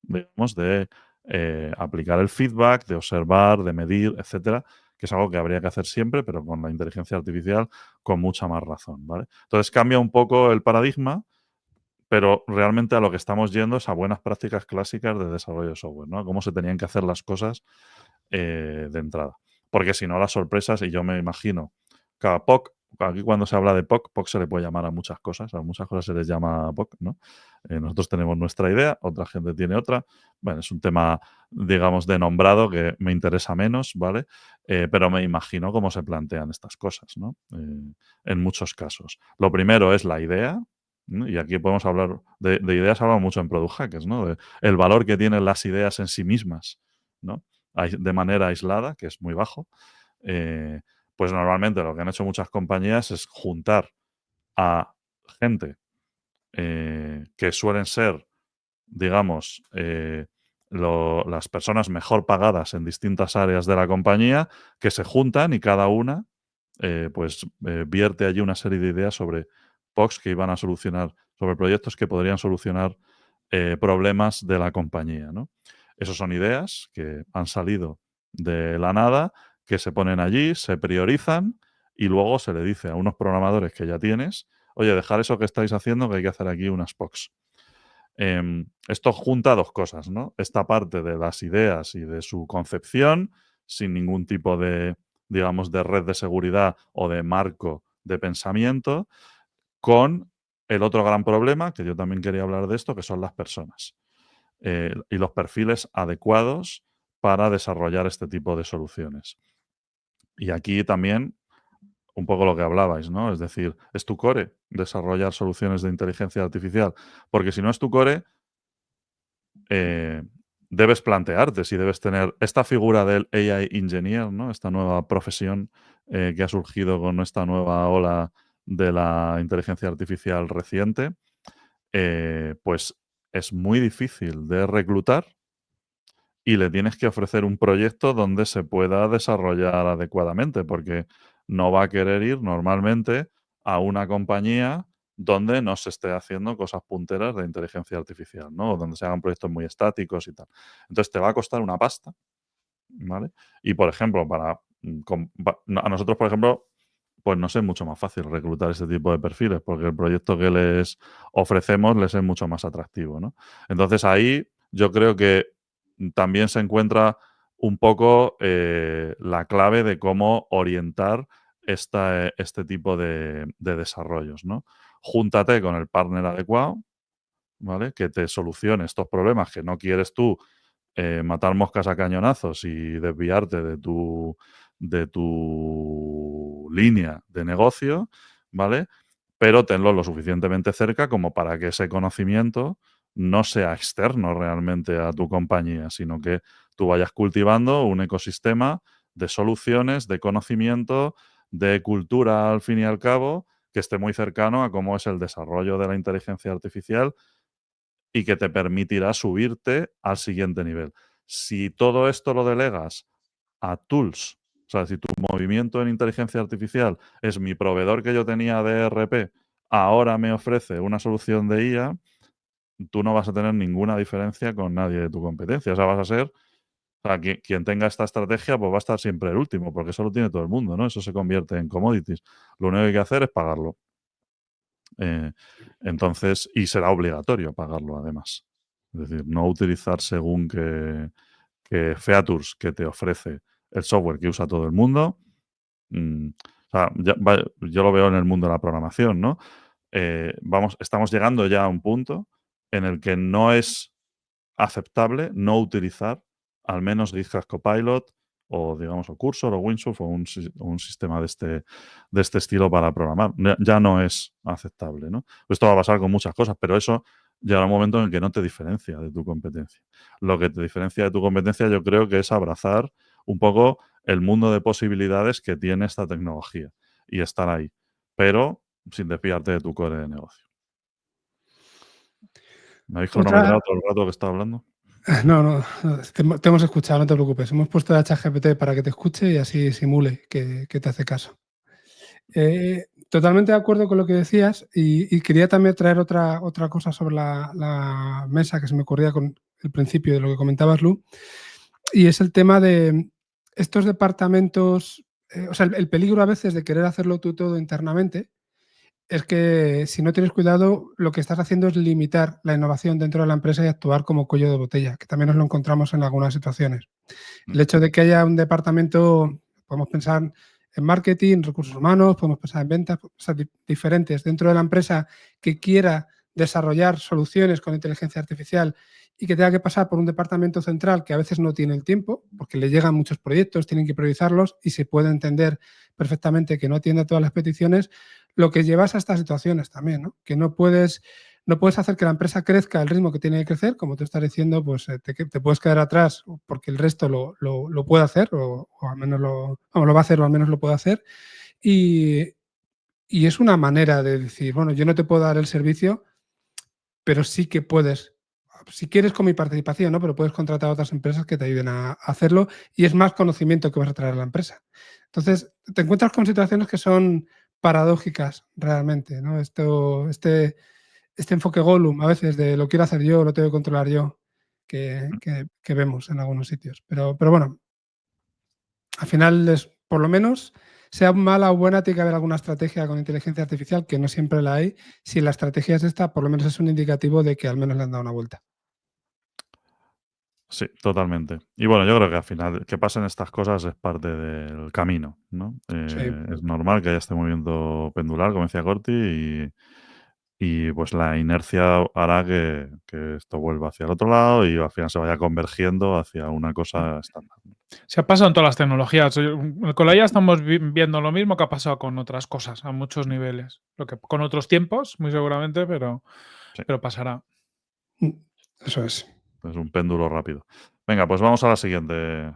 digamos, de aplicar el feedback, de observar, de medir, etcétera, que es algo que habría que hacer siempre, pero con la inteligencia artificial con mucha más razón, ¿vale? Entonces cambia un poco el paradigma, pero realmente a lo que estamos yendo es a buenas prácticas clásicas de desarrollo de software, ¿no? Cómo se tenían que hacer las cosas de entrada. Porque si no, las sorpresas, y yo me imagino, cada POC, aquí cuando se habla de POC, POC se le puede llamar a muchas cosas se les llama POC, ¿no? Nosotros tenemos nuestra idea, otra gente tiene otra. Bueno, es un tema, digamos, de nombrado que me interesa menos, ¿vale? Pero me imagino cómo se plantean estas cosas, ¿no? En muchos casos. Lo primero es la idea, ¿no? Y aquí podemos hablar de ideas, hablamos mucho en Product Hackers, ¿no? De el valor que tienen las ideas en sí mismas, ¿no? De manera aislada, que es muy bajo. eh, pues normalmente lo que han hecho muchas compañías es juntar a gente que suelen ser, digamos, las personas mejor pagadas en distintas áreas de la compañía, que se juntan y cada una vierte allí una serie de ideas sobre POCs que iban a solucionar, sobre proyectos que podrían solucionar problemas de la compañía, ¿no? Esas son ideas que han salido de la nada, que se ponen allí, se priorizan y luego se le dice a unos programadores que ya tienes, oye, dejar eso que estáis haciendo, que hay que hacer aquí unas POCs. Esto junta dos cosas, ¿no? Esta parte de las ideas y de su concepción, sin ningún tipo de, digamos, de red de seguridad o de marco de pensamiento, con el otro gran problema, que yo también quería hablar de esto, que son las personas y los perfiles adecuados para desarrollar este tipo de soluciones. Y aquí también un poco lo que hablabais, ¿no? Es decir, ¿es tu core desarrollar soluciones de inteligencia artificial? Porque si no es tu core, debes plantearte si debes tener esta figura del AI engineer, ¿no? Esta nueva profesión que ha surgido con esta nueva ola de la inteligencia artificial reciente, pues es muy difícil de reclutar y le tienes que ofrecer un proyecto donde se pueda desarrollar adecuadamente, porque no va a querer ir normalmente a una compañía donde no se esté haciendo cosas punteras de inteligencia artificial, ¿no? O donde se hagan proyectos muy estáticos y tal. Entonces te va a costar una pasta, ¿vale? Y por ejemplo, a nosotros, por ejemplo, pues nos es mucho más fácil reclutar ese tipo de perfiles, porque el proyecto que les ofrecemos les es mucho más atractivo, ¿no? Entonces ahí yo creo que también se encuentra un poco la clave de cómo orientar este tipo de desarrollos, ¿no? Júntate con el partner adecuado, ¿vale? Que te solucione estos problemas que no quieres tú matar moscas a cañonazos y desviarte de tu línea de negocio, ¿vale? Pero tenlo lo suficientemente cerca como para que ese conocimiento no sea externo realmente a tu compañía, sino que tú vayas cultivando un ecosistema de soluciones, de conocimiento, de cultura al fin y al cabo, que esté muy cercano a cómo es el desarrollo de la inteligencia artificial y que te permitirá subirte al siguiente nivel. Si todo esto lo delegas a tools, o sea, si tu movimiento en inteligencia artificial es mi proveedor que yo tenía de ERP, ahora me ofrece una solución de IA, tú no vas a tener ninguna diferencia con nadie de tu competencia. O sea, vas a ser, o sea, quien tenga esta estrategia, pues va a estar siempre el último, porque eso lo tiene todo el mundo, ¿no? Eso se convierte en commodities. Lo único que hay que hacer es pagarlo. Entonces, y será obligatorio pagarlo además. Es decir, no utilizar según que features que te ofrece el software que usa todo el mundo. O sea, yo lo veo en el mundo de la programación, ¿no? Estamos llegando ya a un punto en el que no es aceptable no utilizar al menos GitHub Copilot o, digamos, o Cursor o Windsurf o un sistema de este estilo para programar. Ya no es aceptable, ¿no? Esto va a pasar con muchas cosas, pero eso llegará un momento en el que no te diferencia de tu competencia. Lo que te diferencia de tu competencia yo creo que es abrazar un poco el mundo de posibilidades que tiene esta tecnología y estar ahí, pero sin desviarte de tu core de negocio. ¿Me habéis cronometrado todo el rato que estaba hablando? No, te hemos escuchado, no te preocupes. Hemos puesto a ChatGPT para que te escuche y así simule que te hace caso. Totalmente de acuerdo con lo que decías y quería también traer otra cosa sobre la mesa que se me ocurría con el principio de lo que comentabas, Lu, y es el tema de estos departamentos, o sea, el peligro a veces de querer hacerlo tú todo internamente es que si no tienes cuidado, lo que estás haciendo es limitar la innovación dentro de la empresa y actuar como cuello de botella, que también nos lo encontramos en algunas situaciones. El hecho de que haya un departamento, podemos pensar en marketing, recursos humanos, podemos pensar en ventas, o sea, diferentes dentro de la empresa que quiera desarrollar soluciones con inteligencia artificial y que tenga que pasar por un departamento central que a veces no tiene el tiempo, porque le llegan muchos proyectos, tienen que priorizarlos y se puede entender perfectamente que no atiende a todas las peticiones, lo que llevas a estas situaciones también, ¿no? Que no puedes hacer que la empresa crezca al ritmo que tiene que crecer, como tú estás diciendo, pues te puedes quedar atrás porque el resto lo puede hacer, o al menos lo va a hacer, o al menos lo puede hacer. Y es una manera de decir, bueno, yo no te puedo dar el servicio, pero sí que puedes, si quieres con mi participación, ¿no? Pero puedes contratar a otras empresas que te ayuden a hacerlo y es más conocimiento que vas a traer a la empresa. Entonces, te encuentras con situaciones que son paradójicas realmente, ¿no? Este enfoque Gollum a veces de lo quiero hacer yo, lo tengo que controlar yo, que vemos en algunos sitios. Pero bueno, al final es, por lo menos, sea mala o buena, tiene que haber alguna estrategia con inteligencia artificial, que no siempre la hay. Si la estrategia es esta, por lo menos es un indicativo de que al menos le han dado una vuelta. Sí, totalmente. Y bueno, yo creo que al final que pasen estas cosas es parte del camino, ¿no? Sí. Es normal que haya este movimiento pendular, como decía Corti, y pues la inercia hará que esto vuelva hacia el otro lado y al final se vaya convergiendo hacia una cosa estándar. Se ha pasado en todas las tecnologías. Con la IA estamos viendo lo mismo que ha pasado con otras cosas a muchos niveles. Lo que con otros tiempos, muy seguramente, pero pasará. Eso es. Es un péndulo rápido. Venga, pues vamos a la siguiente.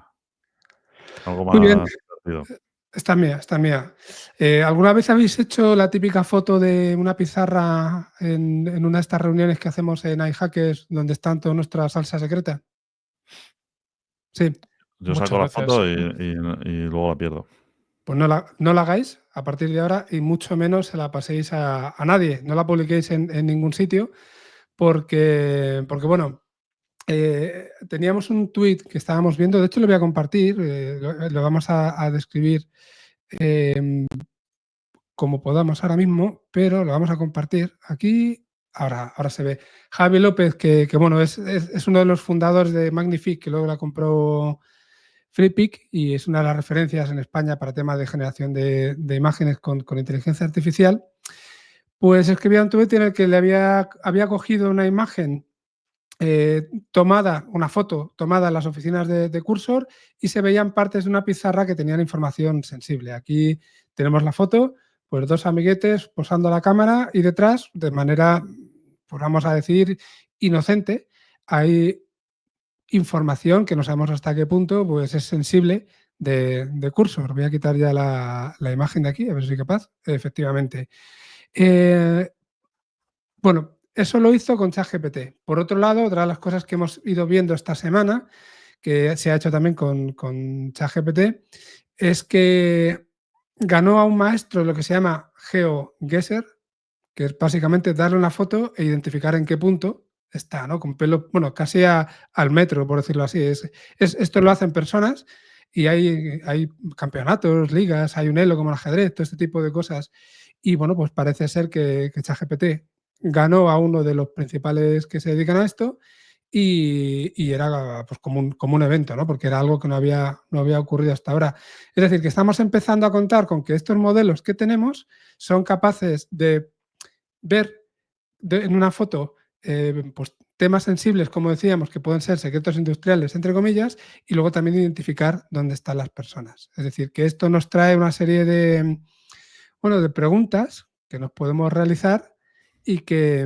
Algo Muy bien. más divertido. Esta es mía, esta es mía. ¿Alguna vez habéis hecho la típica foto de una pizarra en una de estas reuniones que hacemos en iHackers donde están toda nuestra salsa secreta? Sí, Yo Muchas saco la veces. foto y luego la pierdo. pues no la hagáis a partir de ahora y mucho menos se la paséis a nadie. No la publiquéis en ningún sitio porque bueno, teníamos un tweet que estábamos viendo, de hecho lo voy a compartir, lo vamos a describir como podamos ahora mismo, pero lo vamos a compartir aquí. Ahora se ve. Javi López, que bueno, es uno de los fundadores de Magnific, que luego la compró FreePic y es una de las referencias en España para temas de generación de imágenes con inteligencia artificial. Pues escribía un tweet en el que le había cogido una imagen tomada, una foto tomada en las oficinas de Cursor y se veían partes de una pizarra que tenían información sensible. Aquí tenemos la foto, pues dos amiguetes posando la cámara y detrás, de manera, pues vamos a decir, inocente, hay información que no sabemos hasta qué punto pues, es sensible de Cursor. Voy a quitar ya la imagen de aquí, a ver si soy capaz. Efectivamente. Bueno, eso lo hizo con ChatGPT. Por otro lado, otra de las cosas que hemos ido viendo esta semana, que se ha hecho también con ChatGPT, es que ganó a un maestro lo que se llama GeoGuessr, que es básicamente darle una foto e identificar en qué punto está, ¿no? Con pelo, bueno, casi al metro, por decirlo así. Esto lo hacen personas y hay campeonatos, ligas, hay un elo como el ajedrez, todo este tipo de cosas. Y bueno, pues parece ser que ChatGPT ganó a uno de los principales que se dedican a esto y era pues, como un evento, ¿no? Porque era algo que no había ocurrido hasta ahora. Es decir, que estamos empezando a contar con que estos modelos que tenemos son capaces de ver en una foto pues, temas sensibles, como decíamos, que pueden ser secretos industriales, entre comillas, y luego también identificar dónde están las personas. Es decir, que esto nos trae una serie de, bueno, de preguntas que nos podemos realizar y que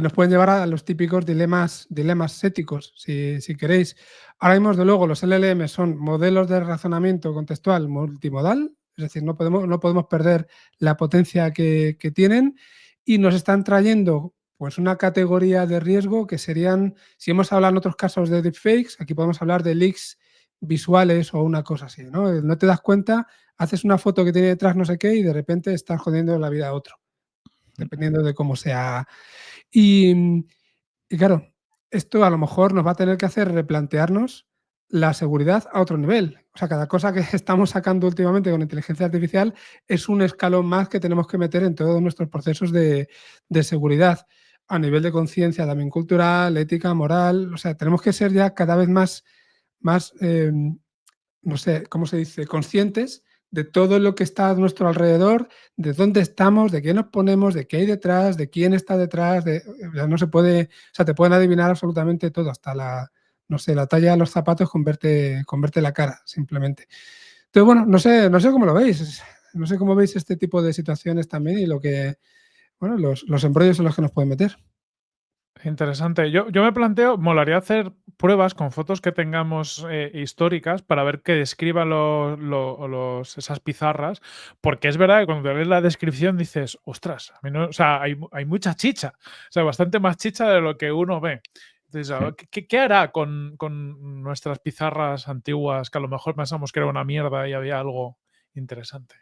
nos pueden llevar a los típicos dilemas éticos, si queréis. Ahora mismo, de luego, los LLM son modelos de razonamiento contextual multimodal, es decir, no podemos perder la potencia que tienen y nos están trayendo pues una categoría de riesgo que serían, si hemos hablado en otros casos de deepfakes, aquí podemos hablar de leaks visuales o una cosa así, ¿no? No te das cuenta, haces una foto que tiene detrás no sé qué y de repente estás jodiendo la vida a otro, dependiendo de cómo sea. Y claro, esto a lo mejor nos va a tener que hacer replantearnos la seguridad a otro nivel. O sea, cada cosa que estamos sacando últimamente con inteligencia artificial es un escalón más que tenemos que meter en todos nuestros procesos de seguridad, a nivel de conciencia también cultural, ética, moral. O sea, tenemos que ser ya cada vez más no sé, ¿cómo se dice? Conscientes de todo lo que está a nuestro alrededor, de dónde estamos, de qué nos ponemos, de qué hay detrás, de quién está detrás, no se puede, o sea, te pueden adivinar absolutamente todo, hasta no sé, la talla de los zapatos con verte la cara, simplemente. Entonces, bueno, no sé cómo lo veis, no sé cómo veis este tipo de situaciones también y lo que, bueno, los embrollos en los que nos pueden meter. Interesante. Yo me planteo, molaría hacer pruebas con fotos que tengamos históricas para ver que describan esas pizarras, porque es verdad que cuando te lees la descripción dices, ostras, a mí no, o sea, hay mucha chicha, o sea, bastante más chicha de lo que uno ve. Entonces, a ver, ¿qué hará con nuestras pizarras antiguas que a lo mejor pensamos que era una mierda y había algo interesante?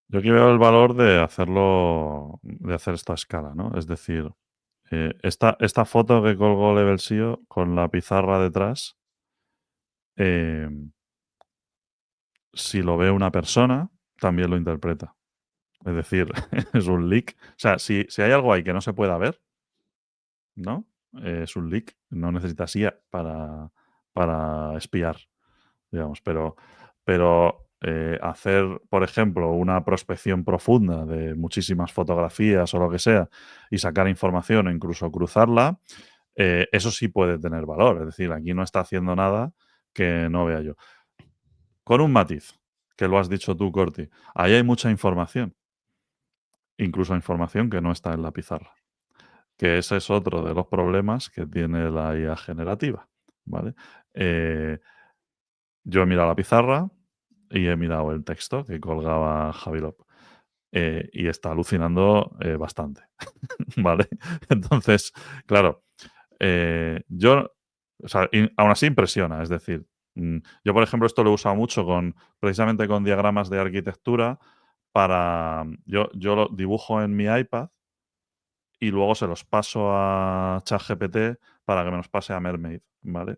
Yo aquí veo el valor de hacerlo, de hacer esto a escala, ¿no? Es decir, esta foto que colgó Level SEO con la pizarra detrás, si lo ve una persona, también lo interpreta. Es decir, es un leak. O sea, si hay algo ahí que no se pueda ver, ¿no? Es un leak. No necesitas IA para espiar, digamos. Pero hacer, por ejemplo, una prospección profunda de muchísimas fotografías o lo que sea y sacar información o incluso cruzarla, eso sí puede tener valor. Es decir, aquí no está haciendo nada que no vea yo. Con un matiz, que lo has dicho tú, Corti. Ahí hay mucha información, incluso información que no está en la pizarra. Que ese es otro de los problemas que tiene la IA generativa, ¿vale? Yo he mirado la pizarra y he mirado el texto que colgaba Javilop, y está alucinando, bastante, ¿vale? Entonces, claro, yo, o sea, aún así impresiona, es decir, yo, por ejemplo, esto lo he usado mucho precisamente con diagramas de arquitectura yo lo dibujo en mi iPad y luego se los paso a ChatGPT para que me los pase a Mermaid, ¿vale?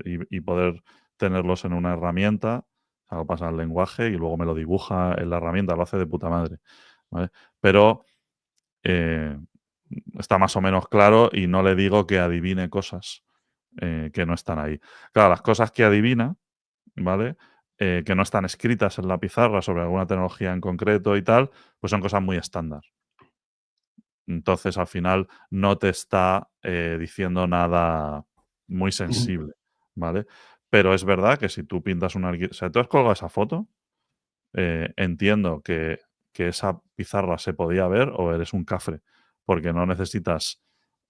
Y poder tenerlos en una herramienta, o sea, lo pasa al lenguaje y luego me lo dibuja en la herramienta, lo hace de puta madre, ¿vale? Pero eh, está más o menos claro y no le digo que adivine cosas que no están ahí. Claro, las cosas que adivina, ¿vale? Que no están escritas en la pizarra sobre alguna tecnología en concreto y tal, pues son cosas muy estándar. Entonces, al final, no te está diciendo nada muy sensible, ¿vale? Pero es verdad que si tú pintas una o sea, tú has colgado esa foto, entiendo que esa pizarra se podía ver o eres un cafre, porque no necesitas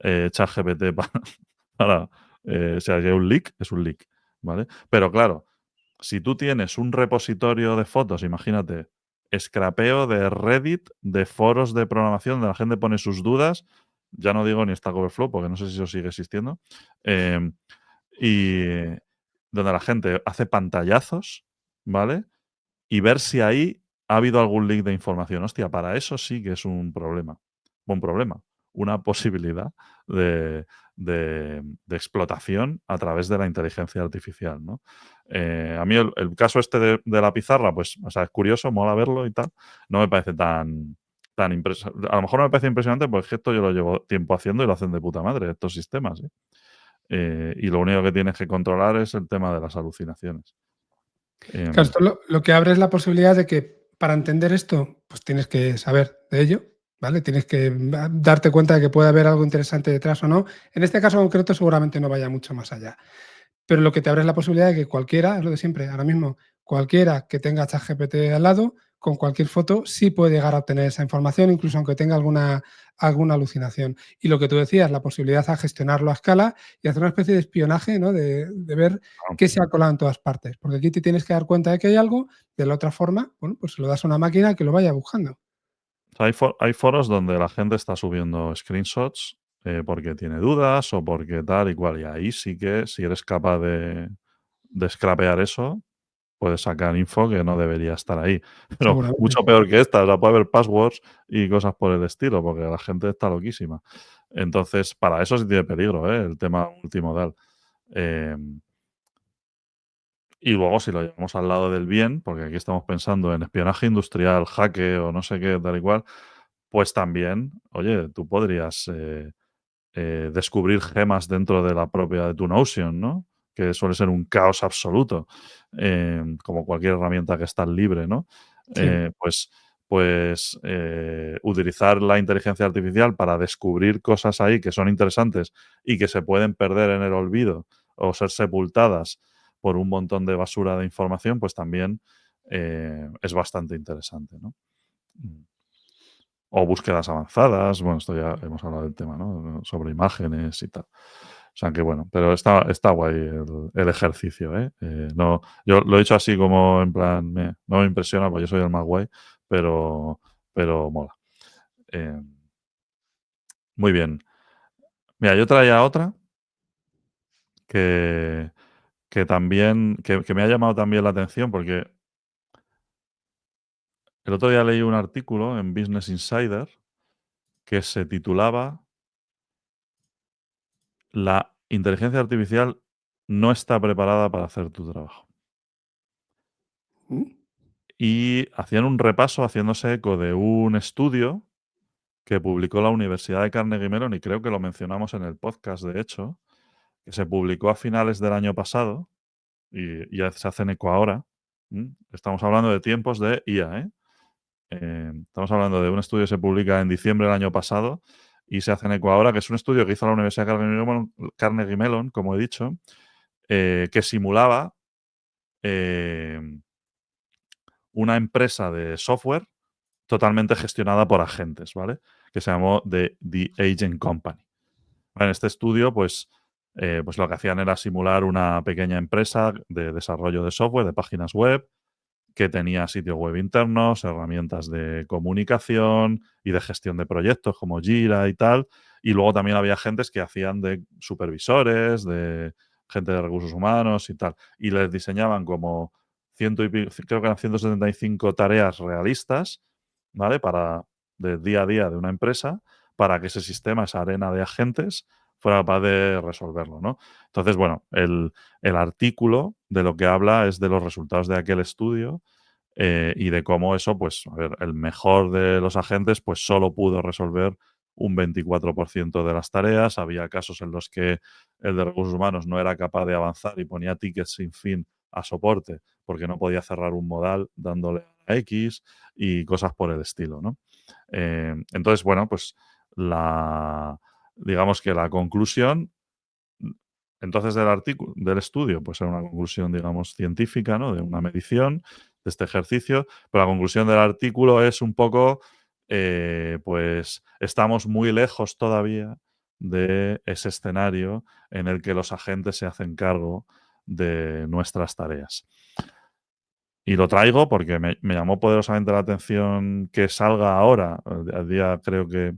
ChatGPT para o sea, si hay un leak, es un leak, ¿vale? Pero claro, si tú tienes un repositorio de fotos, imagínate, scrapeo de Reddit, de foros de programación, donde la gente pone sus dudas, ya no digo ni Stack Overflow, porque no sé si eso sigue existiendo, em, y donde la gente hace pantallazos, ¿vale? Y ver si ahí ha habido algún leak de información. Hostia, para eso sí que es un problema. Un problema. Una posibilidad de explotación a través de la inteligencia artificial, ¿no? A mí el caso este de la pizarra, pues, o sea, es curioso, mola verlo y tal. No me parece tan impresionante. A lo mejor no me parece impresionante porque es que esto yo lo llevo tiempo haciendo y lo hacen de puta madre, estos sistemas, ¿eh? Y lo único que tienes que controlar es el tema de las alucinaciones. Claro, esto lo que abre es la posibilidad de que para entender esto, pues tienes que saber de ello, ¿vale? Tienes que darte cuenta de que puede haber algo interesante detrás o no. En este caso concreto seguramente no vaya mucho más allá. Pero lo que te abre es la posibilidad de que cualquiera, es lo de siempre, ahora mismo, cualquiera que tenga ChatGPT al lado, con cualquier foto, sí puede llegar a obtener esa información, incluso aunque tenga alguna alucinación. Y lo que tú decías, la posibilidad a gestionarlo a escala y hacer una especie de espionaje, ¿no? De ver qué se ha colado en todas partes. Porque aquí te tienes que dar cuenta de que hay algo, de la otra forma, bueno, pues se lo das a una máquina que lo vaya buscando. Hay foros donde la gente está subiendo screenshots porque tiene dudas o porque tal y cual. Y ahí sí que, si eres capaz de scrapear eso, puedes sacar info que no debería estar ahí. Pero Seguramente. mucho peor que esta. O sea, puede haber passwords y cosas por el estilo, porque la gente está loquísima. Entonces, para eso sí tiene peligro, el tema multimodal. Eh, y luego, si lo llevamos al lado del bien, porque aquí estamos pensando en espionaje industrial, hackeo o no sé qué, tal y cual, pues también, oye, tú podrías descubrir gemas dentro de la propia de tu Notion, ¿no? Que suele ser un caos absoluto, como cualquier herramienta que está libre, ¿no? Sí. Utilizar la inteligencia artificial para descubrir cosas ahí que son interesantes y que se pueden perder en el olvido o ser sepultadas por un montón de basura de información, pues también es bastante interesante, ¿no? O búsquedas avanzadas, bueno, esto ya hemos hablado del tema, ¿no? Sobre imágenes y tal. O sea que bueno, pero está guay el ejercicio, ¿eh? No, yo lo he hecho así como en plan, no me impresiona porque yo soy el más guay, pero, pero mola. Eh, muy bien. Mira, yo traía otra que, que también, que me ha llamado también la atención porque el otro día leí un artículo en Business Insider que se titulaba La inteligencia artificial no está preparada para hacer tu trabajo. ¿Mm? Y hacían un repaso haciéndose eco de un estudio que publicó la Universidad de Carnegie Mellon, y creo que lo mencionamos en el podcast, de hecho, que se publicó a finales del año pasado y ya se hacen eco ahora, Estamos hablando de tiempos de IA, ¿eh? Estamos hablando de un estudio que se publica en diciembre del año pasado y se hace en eco ahora, que es un estudio que hizo la Universidad Carnegie Mellon, como he dicho, que simulaba una empresa de software totalmente gestionada por agentes, ¿vale? Que se llamó The Agent Company. En este estudio, pues lo que hacían era simular una pequeña empresa de desarrollo de software, de páginas web, que tenía sitios web internos, herramientas de comunicación y de gestión de proyectos como Jira y tal. Y luego también había agentes que hacían de supervisores, de gente de recursos humanos y tal. Y les diseñaban como creo que eran 175 tareas realistas, ¿vale? De día a día de una empresa, para que ese sistema, esa arena de agentes, fuera capaz de resolverlo, ¿no? Entonces, bueno, el artículo de lo que habla es de los resultados de aquel estudio y de cómo eso, pues, a ver, el mejor de los agentes, pues solo pudo resolver un 24% de las tareas. Había casos en los que el de recursos humanos no era capaz de avanzar y ponía tickets sin fin a soporte porque no podía cerrar un modal dándole a X y cosas por el estilo, ¿no? Entonces, bueno, pues digamos que la conclusión entonces del artículo, del estudio, pues era una conclusión, digamos, científica, ¿no? De una medición de este ejercicio, pero la conclusión del artículo es un poco, pues estamos muy lejos todavía de ese escenario en el que los agentes se hacen cargo de nuestras tareas. Y lo traigo porque me llamó poderosamente la atención que salga ahora, al día creo que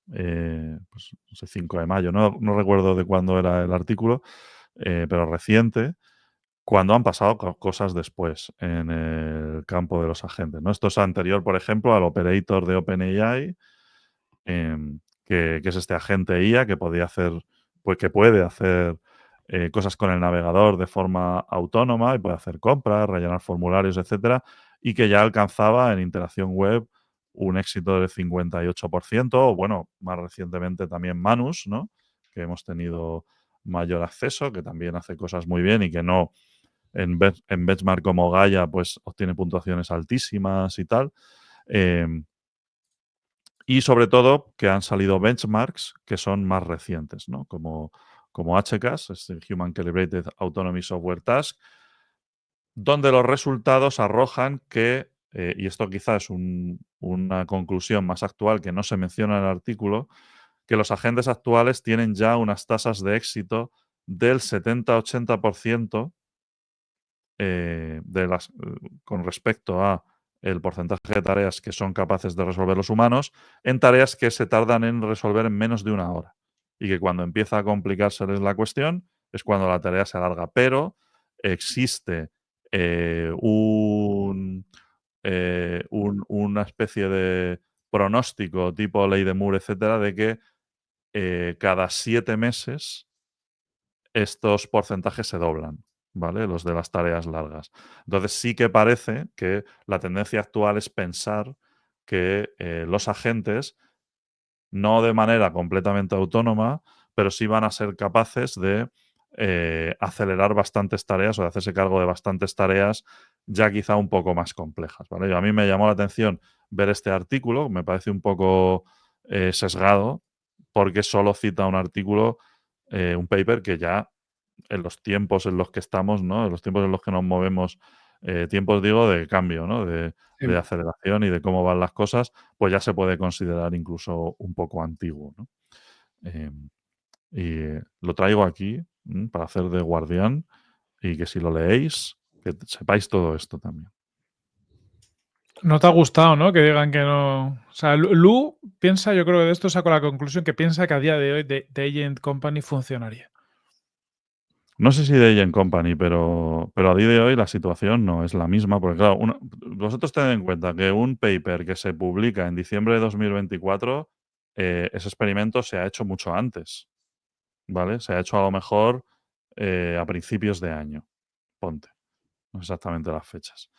pues, no sé, 5 de mayo, no recuerdo de cuándo era el artículo, pero reciente, cuando han pasado cosas después en el campo de los agentes, ¿no? Esto es anterior, por ejemplo, al operator de OpenAI, que es este agente IA que podía hacer, pues que puede hacer cosas con el navegador de forma autónoma y puede hacer compras, rellenar formularios, etcétera, y que ya alcanzaba en interacción web un éxito del 58%, o bueno, más recientemente también Manus, ¿no? Que hemos tenido mayor acceso, que también hace cosas muy bien y que no en benchmark como Gaia, pues obtiene puntuaciones altísimas y tal. Y sobre todo que han salido benchmarks que son más recientes, ¿no? Como HCAS, es el Human Calibrated Autonomy Software Task, donde los resultados arrojan que, y esto quizás es una conclusión más actual que no se menciona en el artículo, que los agentes actuales tienen ya unas tasas de éxito del 70-80% con respecto a el porcentaje de tareas que son capaces de resolver los humanos en tareas que se tardan en resolver en menos de una hora. Y que cuando empieza a complicárseles la cuestión es cuando la tarea se alarga. Pero existe una especie de pronóstico tipo ley de Moore, etcétera, de que cada 7 meses estos porcentajes se doblan, ¿vale? Los de las tareas largas. Entonces sí que parece que la tendencia actual es pensar que los agentes, no de manera completamente autónoma, pero sí van a ser capaces de acelerar bastantes tareas o de hacerse cargo de bastantes tareas ya quizá un poco más complejas, ¿vale? Y a mí me llamó la atención ver este artículo, me parece un poco sesgado, porque solo cita un artículo, un paper que ya en los tiempos en los que estamos, ¿no? En los tiempos en los que nos movemos, tiempos digo de cambio, ¿no? Sí. De aceleración y de cómo van las cosas, pues ya se puede considerar incluso un poco antiguo, ¿no? Lo traigo aquí para hacer de guardián y que si lo leéis, que sepáis todo esto también. No te ha gustado, ¿no? Que digan que no. O sea, Lu piensa, yo creo que de esto saco la conclusión que piensa que a día de hoy The Agent Company funcionaría. No sé si de Agent Company, pero a día de hoy la situación no es la misma, porque claro, vosotros tened en cuenta que un paper que se publica en diciembre de 2024, ese experimento se ha hecho mucho antes, ¿vale? Se ha hecho a lo mejor a principios de año, ponte, no sé exactamente las fechas.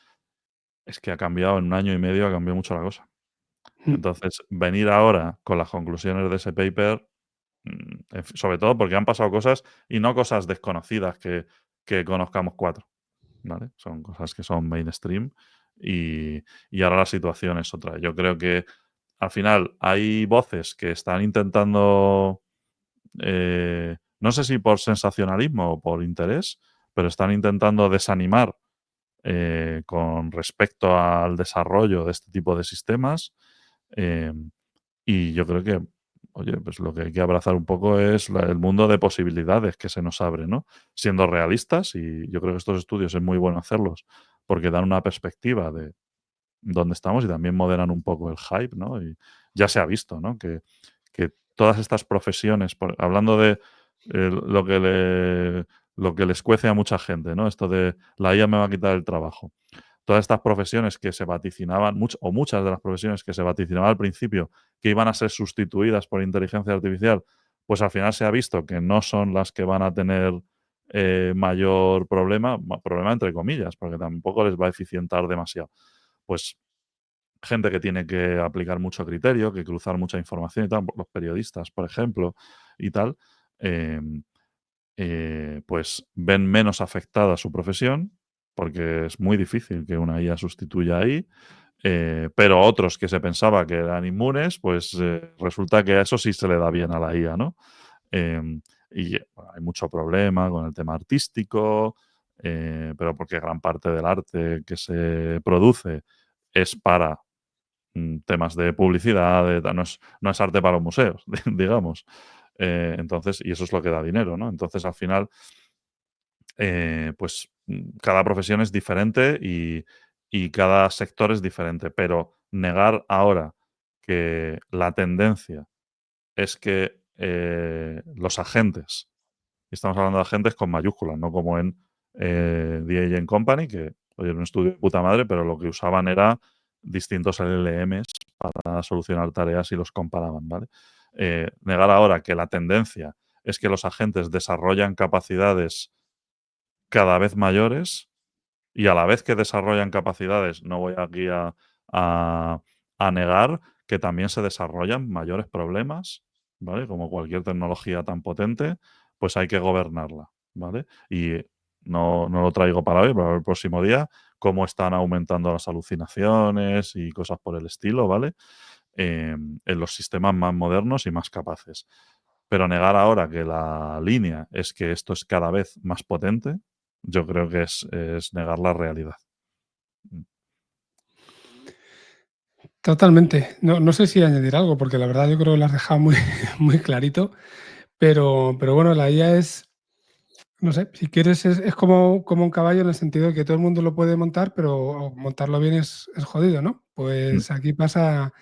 Es que ha cambiado en un año y medio, ha cambiado mucho la cosa. Entonces, venir ahora con las conclusiones de ese paper, sobre todo porque han pasado cosas y no cosas desconocidas que conozcamos 4. ¿vale? Son cosas que son mainstream y ahora la situación es otra. Yo creo que al final hay voces que están intentando, no sé si por sensacionalismo o por interés, pero están intentando desanimar con respecto al desarrollo de este tipo de sistemas. eh, y yo creo que, oye, pues lo que hay que abrazar un poco es el mundo de posibilidades que se nos abre, ¿no? Siendo realistas, y yo creo que estos estudios es muy bueno hacerlos porque dan una perspectiva de dónde estamos y también moderan un poco el hype, ¿no? Y ya se ha visto, ¿no? Que todas estas profesiones, hablando de lo que les cuece a mucha gente, ¿no? Esto de la IA me va a quitar el trabajo. Todas estas profesiones que se vaticinaban, o muchas de las profesiones que se vaticinaban al principio, que iban a ser sustituidas por inteligencia artificial, pues al final se ha visto que no son las que van a tener mayor problema entre comillas, porque tampoco les va a eficientar demasiado. Pues gente que tiene que aplicar mucho criterio, que cruzar mucha información y tal, los periodistas, por ejemplo, y tal, em, pues ven menos afectada su profesión, porque es muy difícil que una IA sustituya ahí, pero otros que se pensaba que eran inmunes, pues resulta que a eso sí se le da bien a la IA, ¿no? Y bueno, hay mucho problema con el tema artístico, pero porque gran parte del arte que se produce es para temas de publicidad, no es arte para los museos, digamos. Entonces, y eso es lo que da dinero, ¿no? Entonces, al final, pues cada profesión es diferente y cada sector es diferente, pero negar ahora que la tendencia es que los agentes, y estamos hablando de agentes con mayúsculas, no como en D&A Company, que oye, era un estudio de puta madre, pero lo que usaban era distintos LLMs para solucionar tareas y los comparaban, ¿vale? Negar ahora que la tendencia es que los agentes desarrollan capacidades cada vez mayores y a la vez que desarrollan capacidades, no voy aquí a, a negar que también se desarrollan mayores problemas, ¿vale? Como cualquier tecnología tan potente, pues hay que gobernarla, ¿vale? Y no lo traigo para hoy, para el próximo día, cómo están aumentando las alucinaciones y cosas por el estilo, ¿vale? En los sistemas más modernos y más capaces. Pero negar ahora que la línea es que esto es cada vez más potente, yo creo que es negar la realidad. Totalmente. No sé si añadir algo, porque la verdad yo creo que lo has dejado muy, muy clarito, pero bueno, la IA es, no sé, si quieres es como un caballo en el sentido de que todo el mundo lo puede montar, pero montarlo bien es jodido, ¿no? Mm, Pues aquí pasa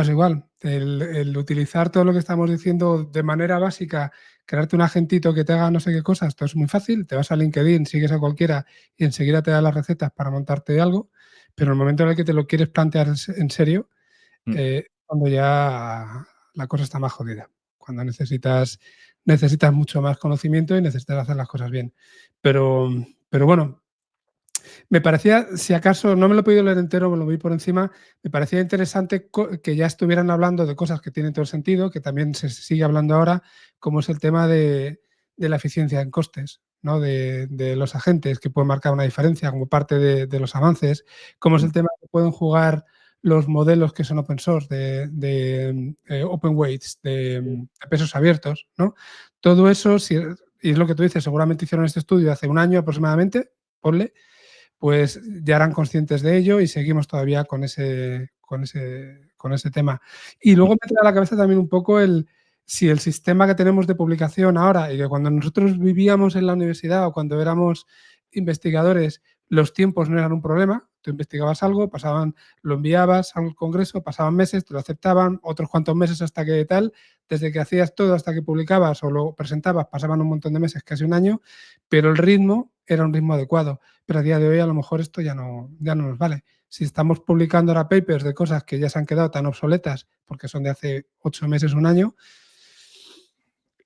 igual. El utilizar todo lo que estamos diciendo de manera básica, crearte un agentito que te haga no sé qué cosas, esto es muy fácil. Te vas a LinkedIn, sigues a cualquiera y enseguida te da las recetas para montarte algo, pero en el momento en el que te lo quieres plantear en serio, mm. cuando ya la cosa está más jodida, cuando necesitas mucho más conocimiento y necesitas hacer las cosas bien. Pero bueno, me parecía, si acaso, no me lo he podido leer entero, me lo vi por encima, me parecía interesante que ya estuvieran hablando de cosas que tienen todo el sentido, que también se sigue hablando ahora, como es el tema de la eficiencia en costes, ¿no? De los agentes, que pueden marcar una diferencia como parte de los avances, como es el tema que pueden jugar los modelos que son open source, open weights, de pesos abiertos, ¿no? Todo eso, y es lo que tú dices, seguramente hicieron este estudio hace un año aproximadamente, ponle, pues ya eran conscientes de ello y seguimos todavía con ese tema. Y luego me trae a la cabeza también un poco si el sistema que tenemos de publicación ahora y que cuando nosotros vivíamos en la universidad o cuando éramos investigadores, los tiempos no eran un problema. Tú investigabas algo, lo enviabas al congreso, pasaban meses, te lo aceptaban, otros cuantos meses hasta que tal, desde que hacías todo hasta que publicabas o lo presentabas, pasaban un montón de meses, casi un año, pero el ritmo era un ritmo adecuado. Pero a día de hoy a lo mejor esto ya no nos vale. Si estamos publicando ahora papers de cosas que ya se han quedado tan obsoletas porque son de hace 8 meses, un año,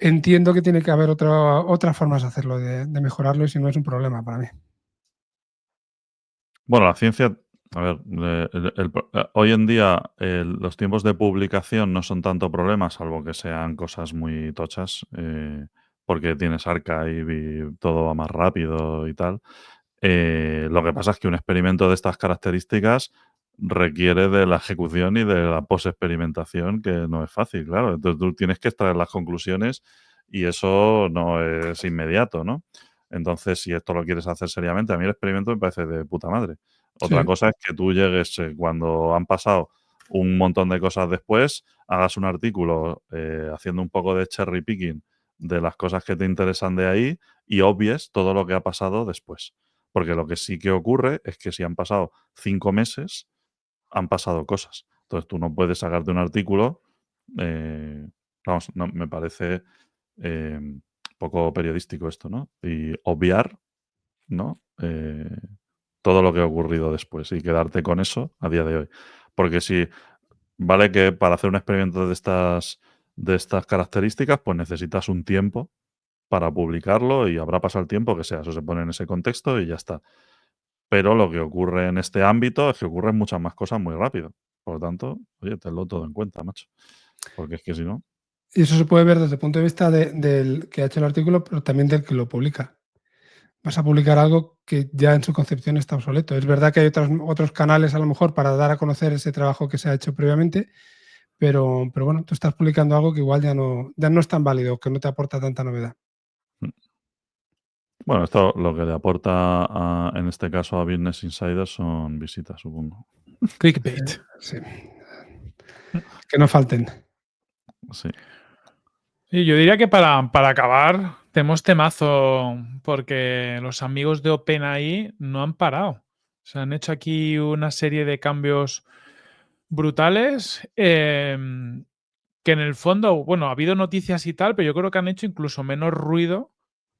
entiendo que tiene que haber otras formas de hacerlo, de mejorarlo, y si no es un problema para mí. Bueno, la ciencia, a ver, hoy en día los tiempos de publicación no son tanto problema, salvo que sean cosas muy tochas, porque tienes archive y todo va más rápido y tal. Lo que pasa es que un experimento de estas características requiere de la ejecución y de la posexperimentación, que no es fácil, claro. Entonces tú tienes que extraer las conclusiones y eso no es inmediato, ¿no? Entonces, si esto lo quieres hacer seriamente, a mí el experimento me parece de puta madre. Otra Sí. cosa es que tú llegues cuando han pasado un montón de cosas después, hagas un artículo haciendo un poco de cherry picking de las cosas que te interesan de ahí y obvies todo lo que ha pasado después. Porque lo que sí que ocurre es que si han pasado 5 meses, han pasado cosas. Entonces tú no puedes sacarte un artículo, vamos, no, me parece poco periodístico esto, ¿no? Y obviar, ¿no? Todo lo que ha ocurrido después y quedarte con eso a día de hoy. Porque si vale que para hacer un experimento de estas características, pues necesitas un tiempo para publicarlo y habrá pasado el tiempo que sea. Eso se pone en ese contexto y ya está. Pero lo que ocurre en este ámbito es que ocurren muchas más cosas muy rápido. Por lo tanto, oye, tenlo todo en cuenta, macho. Porque es que si no. Y eso se puede ver desde el punto de vista del que ha hecho el artículo, pero también del que lo publica. Vas a publicar algo que ya en su concepción está obsoleto. Es verdad que hay otros canales a lo mejor para dar a conocer ese trabajo que se ha hecho previamente, pero bueno, tú estás publicando algo que igual ya no es tan válido, que no te aporta tanta novedad. Bueno, esto lo que le aporta en este caso a Business Insider son visitas, supongo. Clickbait. Sí. Que no falten. Sí. Y yo diría que para acabar, tenemos temazo, porque los amigos de OpenAI no han parado. Se han hecho aquí una serie de cambios brutales, que en el fondo, bueno, ha habido noticias y tal, pero yo creo que han hecho incluso menos ruido.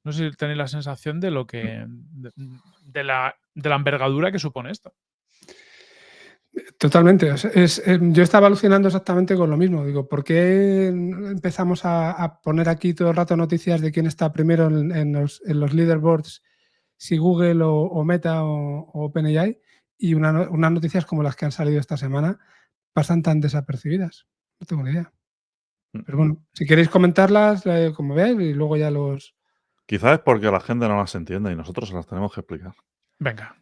No sé si tenéis la sensación de lo que de la envergadura que supone esto. Totalmente. Yo estaba alucinando exactamente con lo mismo. Digo, ¿por qué empezamos a poner aquí todo el rato noticias de quién está primero en los leaderboards, si Google o Meta o OpenAI, y unas noticias como las que han salido esta semana pasan tan desapercibidas? No tengo ni idea. Pero bueno, si queréis comentarlas, como veáis, y luego ya los... Quizás es porque la gente no las entiende y nosotros se las tenemos que explicar. Venga.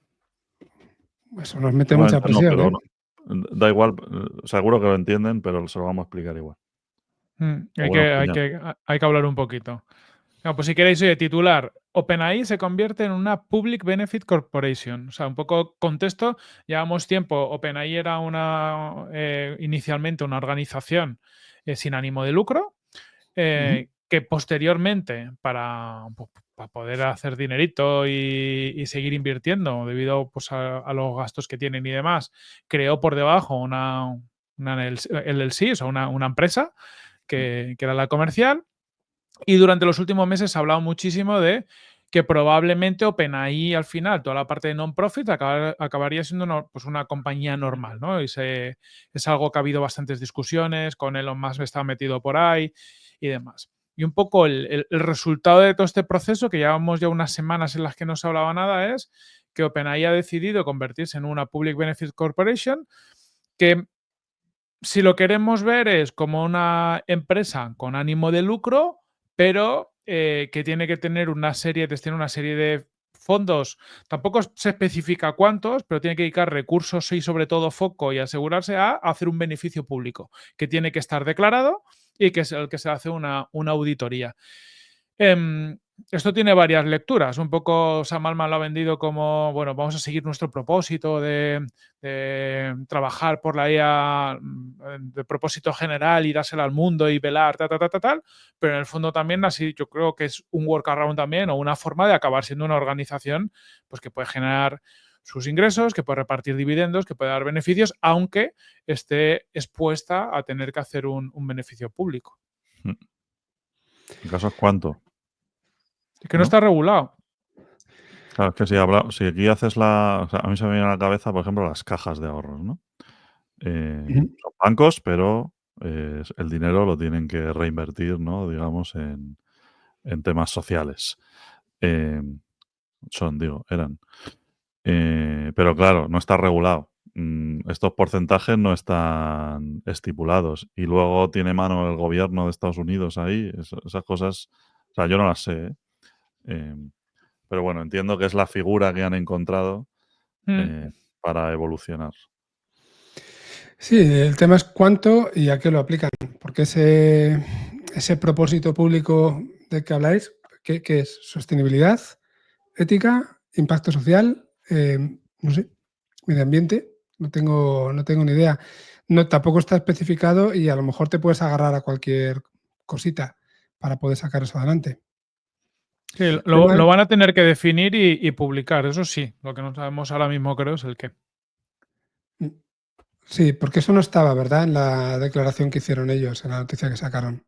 Eso nos mete mucha Seguramente no, presión, pero ¿eh? da igual, seguro que lo entienden, pero se lo vamos a explicar igual. O bueno, Hay que hablar un poquito. No, pues si queréis, oye, titular, OpenAI se convierte en una Public Benefit Corporation. O sea, un poco contexto, llevamos tiempo, OpenAI era inicialmente una organización sin ánimo de lucro, que posteriormente, para poder hacer dinerito y seguir invirtiendo debido pues, a los gastos que tienen y demás, creó por debajo una LLC, o sea, una empresa que era la comercial. Y durante los últimos meses se ha hablado muchísimo de que probablemente OpenAI al final, toda la parte de non-profit, acabaría siendo pues una compañía normal, ¿no? Es algo que ha habido bastantes discusiones, con Elon Musk está metido por ahí y demás. Y un poco el resultado de todo este proceso, que llevamos ya unas semanas en las que no se hablaba nada, es que OpenAI ha decidido convertirse en una Public Benefit Corporation que, si lo queremos ver, es como una empresa con ánimo de lucro, pero que tiene que tener una serie de fondos. Tampoco se especifica cuántos, pero tiene que dedicar recursos y sobre todo foco y asegurarse a hacer un beneficio público, que tiene que estar declarado y que es el que se hace una auditoría. Esto tiene varias lecturas. Un poco Sam Altman lo ha vendido como, bueno, vamos a seguir nuestro propósito de trabajar por la IA de propósito general y dársela al mundo y velar, tal. Pero en el fondo también así yo creo que es un workaround también, o una forma de acabar siendo una organización pues que puede generar sus ingresos, que puede repartir dividendos, que puede dar beneficios, aunque esté expuesta a tener que hacer un beneficio público. ¿El caso es cuánto? Es que no está regulado. Claro, es que si aquí haces o sea, a mí se me viene a la cabeza, por ejemplo, las cajas de ahorros, ¿no? Son bancos, pero el dinero lo tienen que reinvertir, ¿no? Digamos, en temas sociales. Eran. Pero claro, no está regulado. Estos porcentajes no están estipulados. Y luego tiene mano el gobierno de Estados Unidos ahí. Esas cosas, o sea, yo no las sé, ¿eh? Pero bueno, entiendo que es la figura que han encontrado Mm. para evolucionar. Sí, el tema es cuánto y a qué lo aplican, porque ese propósito público del que habláis, ¿qué es? ¿Sostenibilidad? ¿Ética? ¿Impacto social? No sé, medio ambiente, no tengo ni idea. No, tampoco está especificado y a lo mejor te puedes agarrar a cualquier cosita para poder sacar eso adelante. Sí, Tema lo es- van a tener que definir y publicar, eso sí. Lo que no sabemos ahora mismo, creo, es el qué. Sí, porque eso no estaba, ¿verdad? En la declaración que hicieron ellos, en la noticia que sacaron.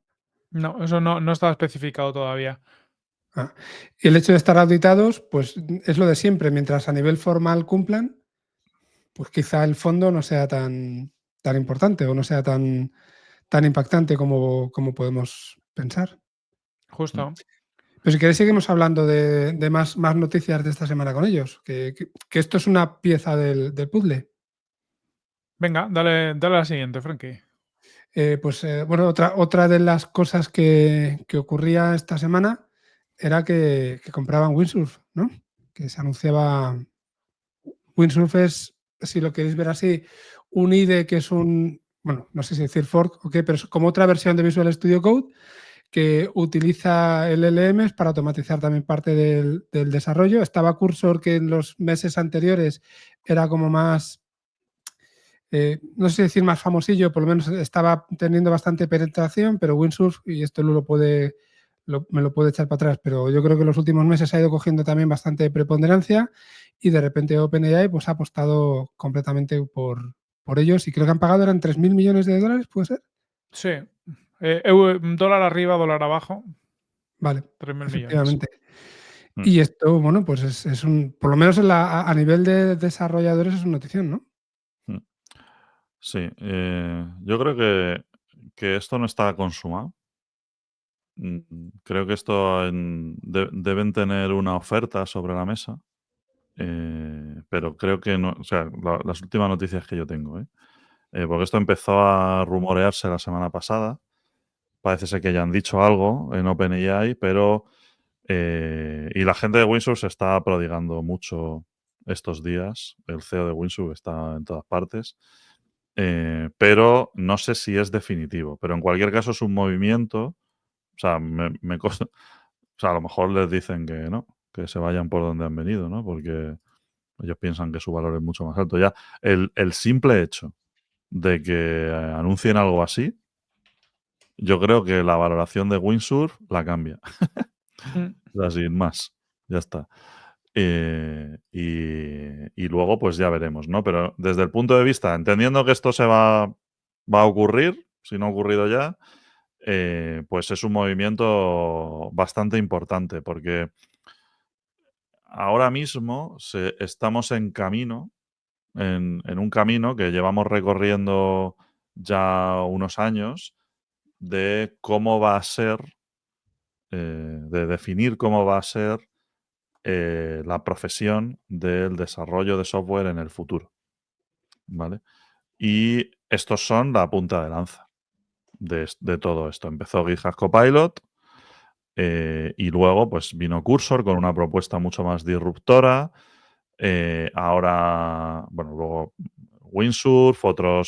No, eso no estaba especificado todavía. Ah, y el hecho de estar auditados, pues es lo de siempre. Mientras a nivel formal cumplan, pues quizá el fondo no sea tan importante o no sea tan impactante como podemos pensar. Mm. Justo. Pero si queréis seguimos hablando de más noticias de esta semana con ellos, que esto es una pieza del puzzle. Venga, dale a la siguiente, Frankie. Bueno, otra de las cosas que ocurría esta semana era que compraban Windsurf, ¿no? Que se anunciaba. Windsurf es, si lo queréis ver así, un IDE que es bueno, no sé si decir fork o qué, pero es como otra versión de Visual Studio Code que utiliza LLMs para automatizar también parte del desarrollo. Estaba Cursor, que en los meses anteriores era como más, no sé si decir más famosillo, por lo menos estaba teniendo bastante penetración, pero Windsurf, y esto me lo puede echar para atrás, pero yo creo que en los últimos meses ha ido cogiendo también bastante preponderancia y de repente OpenAI pues, ha apostado completamente por ellos y creo que han pagado, eran 3.000 millones de dólares, ¿puede ser? Sí. Dólar arriba, dólar abajo, Vale, 3.000 millones. efectivamente. Mm. Y esto, bueno, pues es por lo menos a nivel de desarrolladores es una notición, ¿no? Mm. Sí, yo creo que esto no está consumado. Creo que esto deben tener una oferta sobre la mesa, pero creo que no, o sea, las últimas noticias que yo tengo, ¿eh? Porque esto empezó a rumorearse la semana pasada. Parece ser que ya han dicho algo en OpenAI, pero y la gente de Windsurf se está prodigando mucho estos días. El CEO de Windsurf está en todas partes. Pero no sé si es definitivo. Pero en cualquier caso es un movimiento. O sea, o sea, a lo mejor les dicen que no, que se vayan por donde han venido, ¿no? Porque ellos piensan que su valor es mucho más alto. Ya, el simple hecho de que anuncien algo así, yo creo que la valoración de Windsurf la cambia. Mm. Así, más. Ya está. Y luego, pues ya veremos, ¿no? Pero desde el punto de vista, entendiendo que esto va a ocurrir, si no ha ocurrido ya, pues es un movimiento bastante importante, porque ahora mismo estamos en camino, en un camino que llevamos recorriendo ya unos años de cómo va a ser, de definir cómo va a ser la profesión del desarrollo de software en el futuro, ¿vale? Y estos son la punta de lanza de todo esto. Empezó GitHub Copilot y luego pues vino Cursor con una propuesta mucho más disruptora. Ahora, bueno, luego Windsurf, otro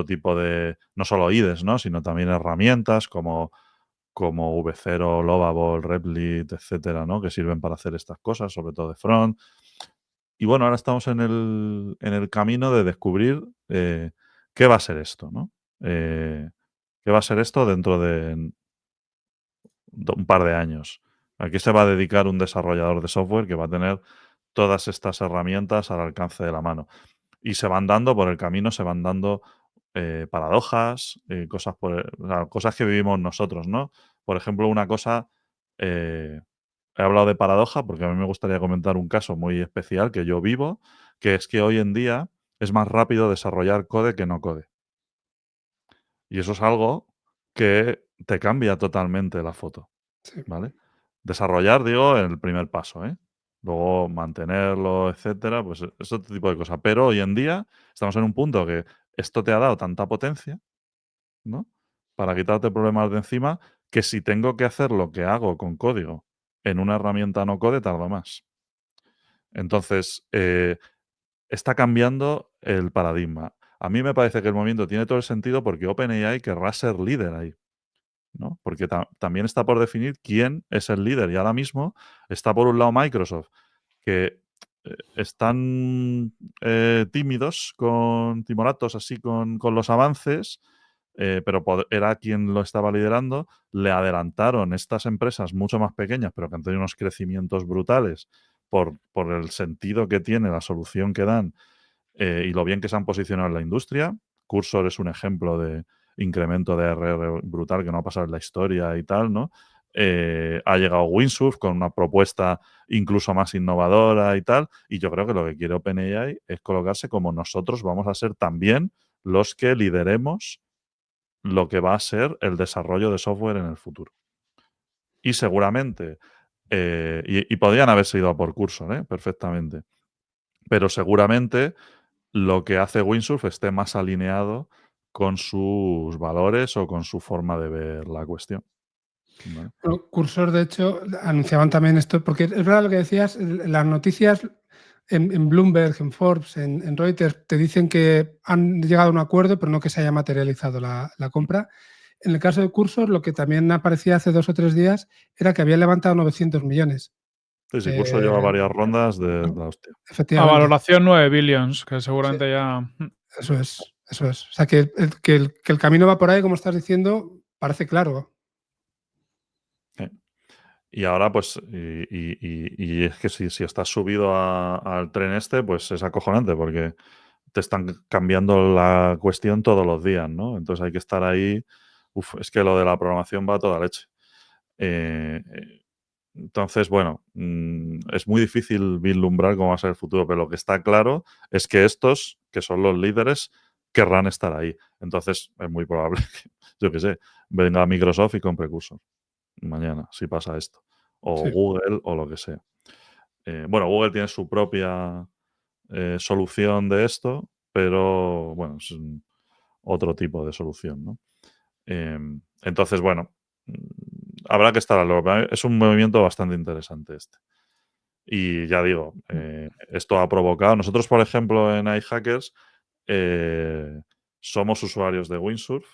tipo de, no solo IDEs, ¿no? Sino también herramientas como V0, Lovable, Replit, etcétera, ¿no? Que sirven para hacer estas cosas, sobre todo de front. Y bueno, ahora estamos en el camino de descubrir qué va a ser esto, ¿no? ¿Qué va a ser esto dentro de un par de años? ¿A qué se va a dedicar un desarrollador de software que va a tener todas estas herramientas al alcance de la mano? Y se van dando por el camino, se van dando paradojas, o sea, cosas que vivimos nosotros, ¿no? Por ejemplo, una cosa, he hablado de paradoja porque a mí me gustaría comentar un caso muy especial que yo vivo, que es que hoy en día es más rápido desarrollar code que no code. Y eso es algo que te cambia totalmente la foto, Sí. ¿vale? Desarrollar, digo, en el primer paso, ¿eh? Luego mantenerlo, etcétera, pues es otro tipo de cosa. Pero hoy en día estamos en un punto que esto te ha dado tanta potencia, ¿no? Para quitarte problemas de encima, que si tengo que hacer lo que hago con código en una herramienta no code tarda más. Entonces, está cambiando el paradigma. A mí me parece que el movimiento tiene todo el sentido porque OpenAI querrá ser líder ahí, ¿no? Porque también está por definir quién es el líder. Y ahora mismo está por un lado Microsoft, que están tímidos, timoratos así con los avances, pero era quien lo estaba liderando. Le adelantaron estas empresas mucho más pequeñas, pero que han tenido unos crecimientos brutales por el sentido que tiene la solución que dan y lo bien que se han posicionado en la industria. Cursor es un ejemplo de incremento de ARR brutal que no ha pasado en la historia y tal, ¿no? Ha llegado Windsurf con una propuesta incluso más innovadora y tal, y yo creo que lo que quiere OpenAI es colocarse como nosotros vamos a ser también los que lideremos lo que va a ser el desarrollo de software en el futuro. Y seguramente, y podrían haberse ido a por Cursor, perfectamente, pero seguramente lo que hace Windsurf esté más alineado con sus valores o con su forma de ver la cuestión. ¿Vale? Bueno, Cursor, de hecho, anunciaban también esto, porque es verdad lo que decías, las noticias en Bloomberg, en Forbes, en Reuters, te dicen que han llegado a un acuerdo, pero no que se haya materializado la compra. En el caso de Cursor, lo que también aparecía hace 2 o 3 días era que había levantado 900 millones. Sí, Cursor lleva varias rondas de la hostia. A Efectivamente. valoración 9 billions, que seguramente ya... Eso es. O sea, que el camino va por ahí, como estás diciendo, parece claro. Y ahora, pues, y es que si estás subido al tren este, pues es acojonante porque te están cambiando la cuestión todos los días, ¿no? Entonces hay que estar ahí. Uf, es que lo de la programación va a toda leche. Entonces, bueno, es muy difícil vislumbrar cómo va a ser el futuro, pero lo que está claro es que estos, que son los líderes, querrán estar ahí. Entonces, es muy probable que, yo qué sé, venga Microsoft y compre Cursor mañana, si pasa esto. O Sí. Google o lo que sea. Bueno, Google tiene su propia solución de esto, pero bueno, es otro tipo de solución, ¿no? Entonces, bueno, habrá que estar al loro. Es un movimiento bastante interesante este. Y ya digo, esto ha provocado. Nosotros, por ejemplo, en iHackers somos usuarios de Windsurf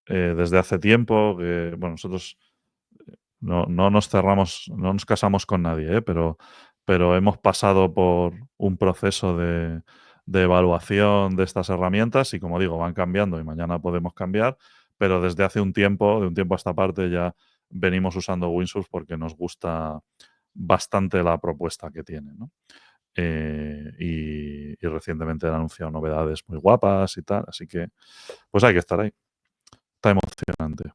desde hace tiempo. Bueno, nosotros no nos cerramos, no nos casamos con nadie, pero hemos pasado por un proceso de evaluación de estas herramientas y, como digo, van cambiando y mañana podemos cambiar, pero desde hace un tiempo, de un tiempo a esta parte, ya venimos usando Windsurf porque nos gusta bastante la propuesta que tiene, ¿no? Y recientemente han anunciado novedades muy guapas y tal, así que pues hay que estar ahí. Está emocionante.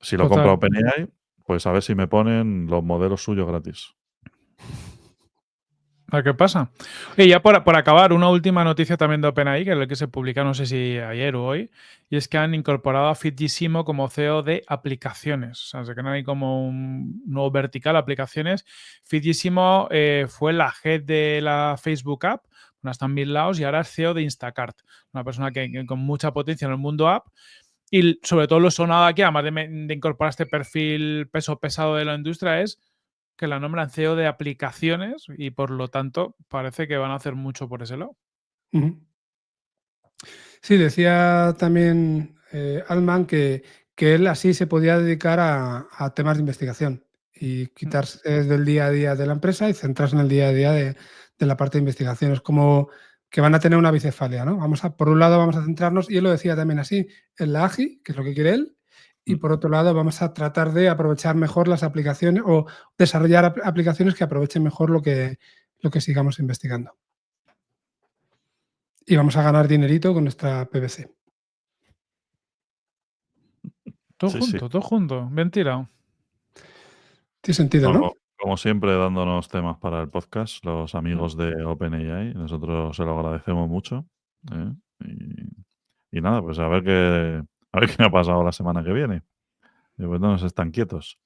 Si lo compra Total. OpenAI, pues a ver si me ponen los modelos suyos gratis. A ver qué pasa. Oye, ya por acabar, una última noticia también de OpenAI, que es la que se publica, no sé si ayer o hoy, y es que han incorporado a Fitgisimo como CEO de aplicaciones. O sea, se crean ahí como un nuevo vertical, aplicaciones. Fitgisimo fue la head de la Facebook App, una está en Laos, y ahora es CEO de Instacart, una persona que con mucha potencia en el mundo app. Y sobre todo lo sonado aquí, además de incorporar este perfil peso pesado de la industria, es que la nombran CEO de aplicaciones y por lo tanto parece que van a hacer mucho por ese lado. Ujú. Sí, decía también Altman que él así se podía dedicar a temas de investigación y quitarse del día a día de la empresa y centrarse en el día a día de la parte de investigación. Es como que van a tener una bicefalia, ¿no? Por un lado vamos a centrarnos, y él lo decía también así, en la AGI, que es lo que quiere él, y por otro lado vamos a tratar de aprovechar mejor las aplicaciones o desarrollar aplicaciones que aprovechen mejor lo que sigamos investigando. Y vamos a ganar dinerito con nuestra PVC. Todo Sí, sí. junto, todo junto. Bien tirado. Tiene sentido, ¿no? Como siempre, dándonos temas para el podcast, los amigos de OpenAI. Nosotros se lo agradecemos mucho. ¿eh? Y nada, pues a ver qué ha pasado la semana que viene. Y pues no nos están quietos.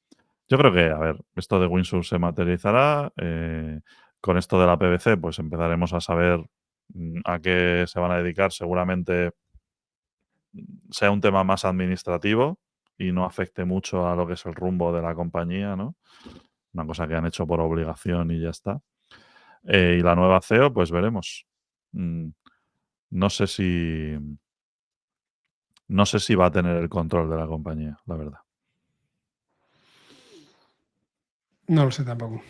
Yo creo que, a ver, esto de Windsurf se materializará. Con esto de la PVC, pues empezaremos a saber a qué se van a dedicar. Seguramente sea un tema más administrativo y no afecte mucho a lo que es el rumbo de la compañía, ¿no? Una cosa que han hecho por obligación y ya está. Y la nueva CEO, pues veremos. No sé si va a tener el control de la compañía, la verdad. No lo sé tampoco.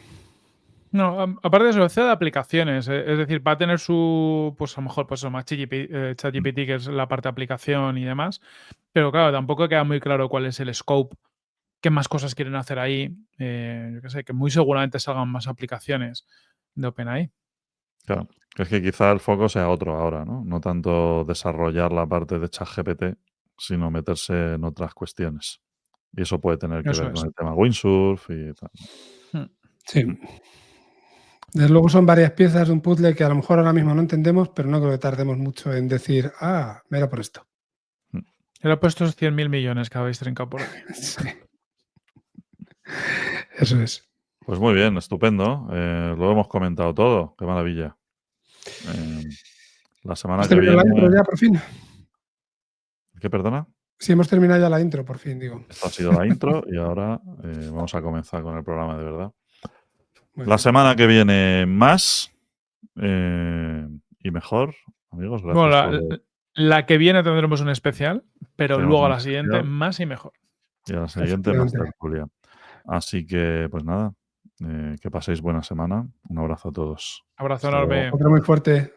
No, aparte de eso, CEO de aplicaciones, es decir, va a tener su, pues a lo mejor, pues eso, más ChatGPT, que es la parte de aplicación y demás, pero claro, tampoco queda muy claro cuál es el scope, qué más cosas quieren hacer ahí, yo qué sé, que muy seguramente salgan más aplicaciones de OpenAI. Claro, es que quizá el foco sea otro ahora, ¿no? No tanto desarrollar la parte de ChatGPT, sino meterse en otras cuestiones. Y eso puede tener que Eso ver es. con el tema windsurf y tal. Sí. Desde luego son varias piezas de un puzzle que a lo mejor ahora mismo no entendemos, pero no creo que tardemos mucho en decir, mira por esto. Era por estos 100.000 millones que habéis trincado por aquí. Sí. Eso es. Pues muy bien, estupendo. Lo hemos comentado todo. Qué maravilla. La semana ¿Hemos que terminado la intro viene... ya, por fin? ¿Qué, perdona? Sí, hemos terminado ya la intro, por fin, digo. Esto ha sido la intro y ahora vamos a comenzar con el programa de verdad. Muy La bien. semana que viene más y mejor. Amigos, gracias Bueno, por... la que viene tendremos un especial, pero Tenemos luego a un la siguiente especial más y mejor. y a la siguiente más Efectivamente. tertulia. Así que, pues nada, que paséis buena semana. Un abrazo a todos. Abrazo Hasta luego. enorme. Otro muy fuerte.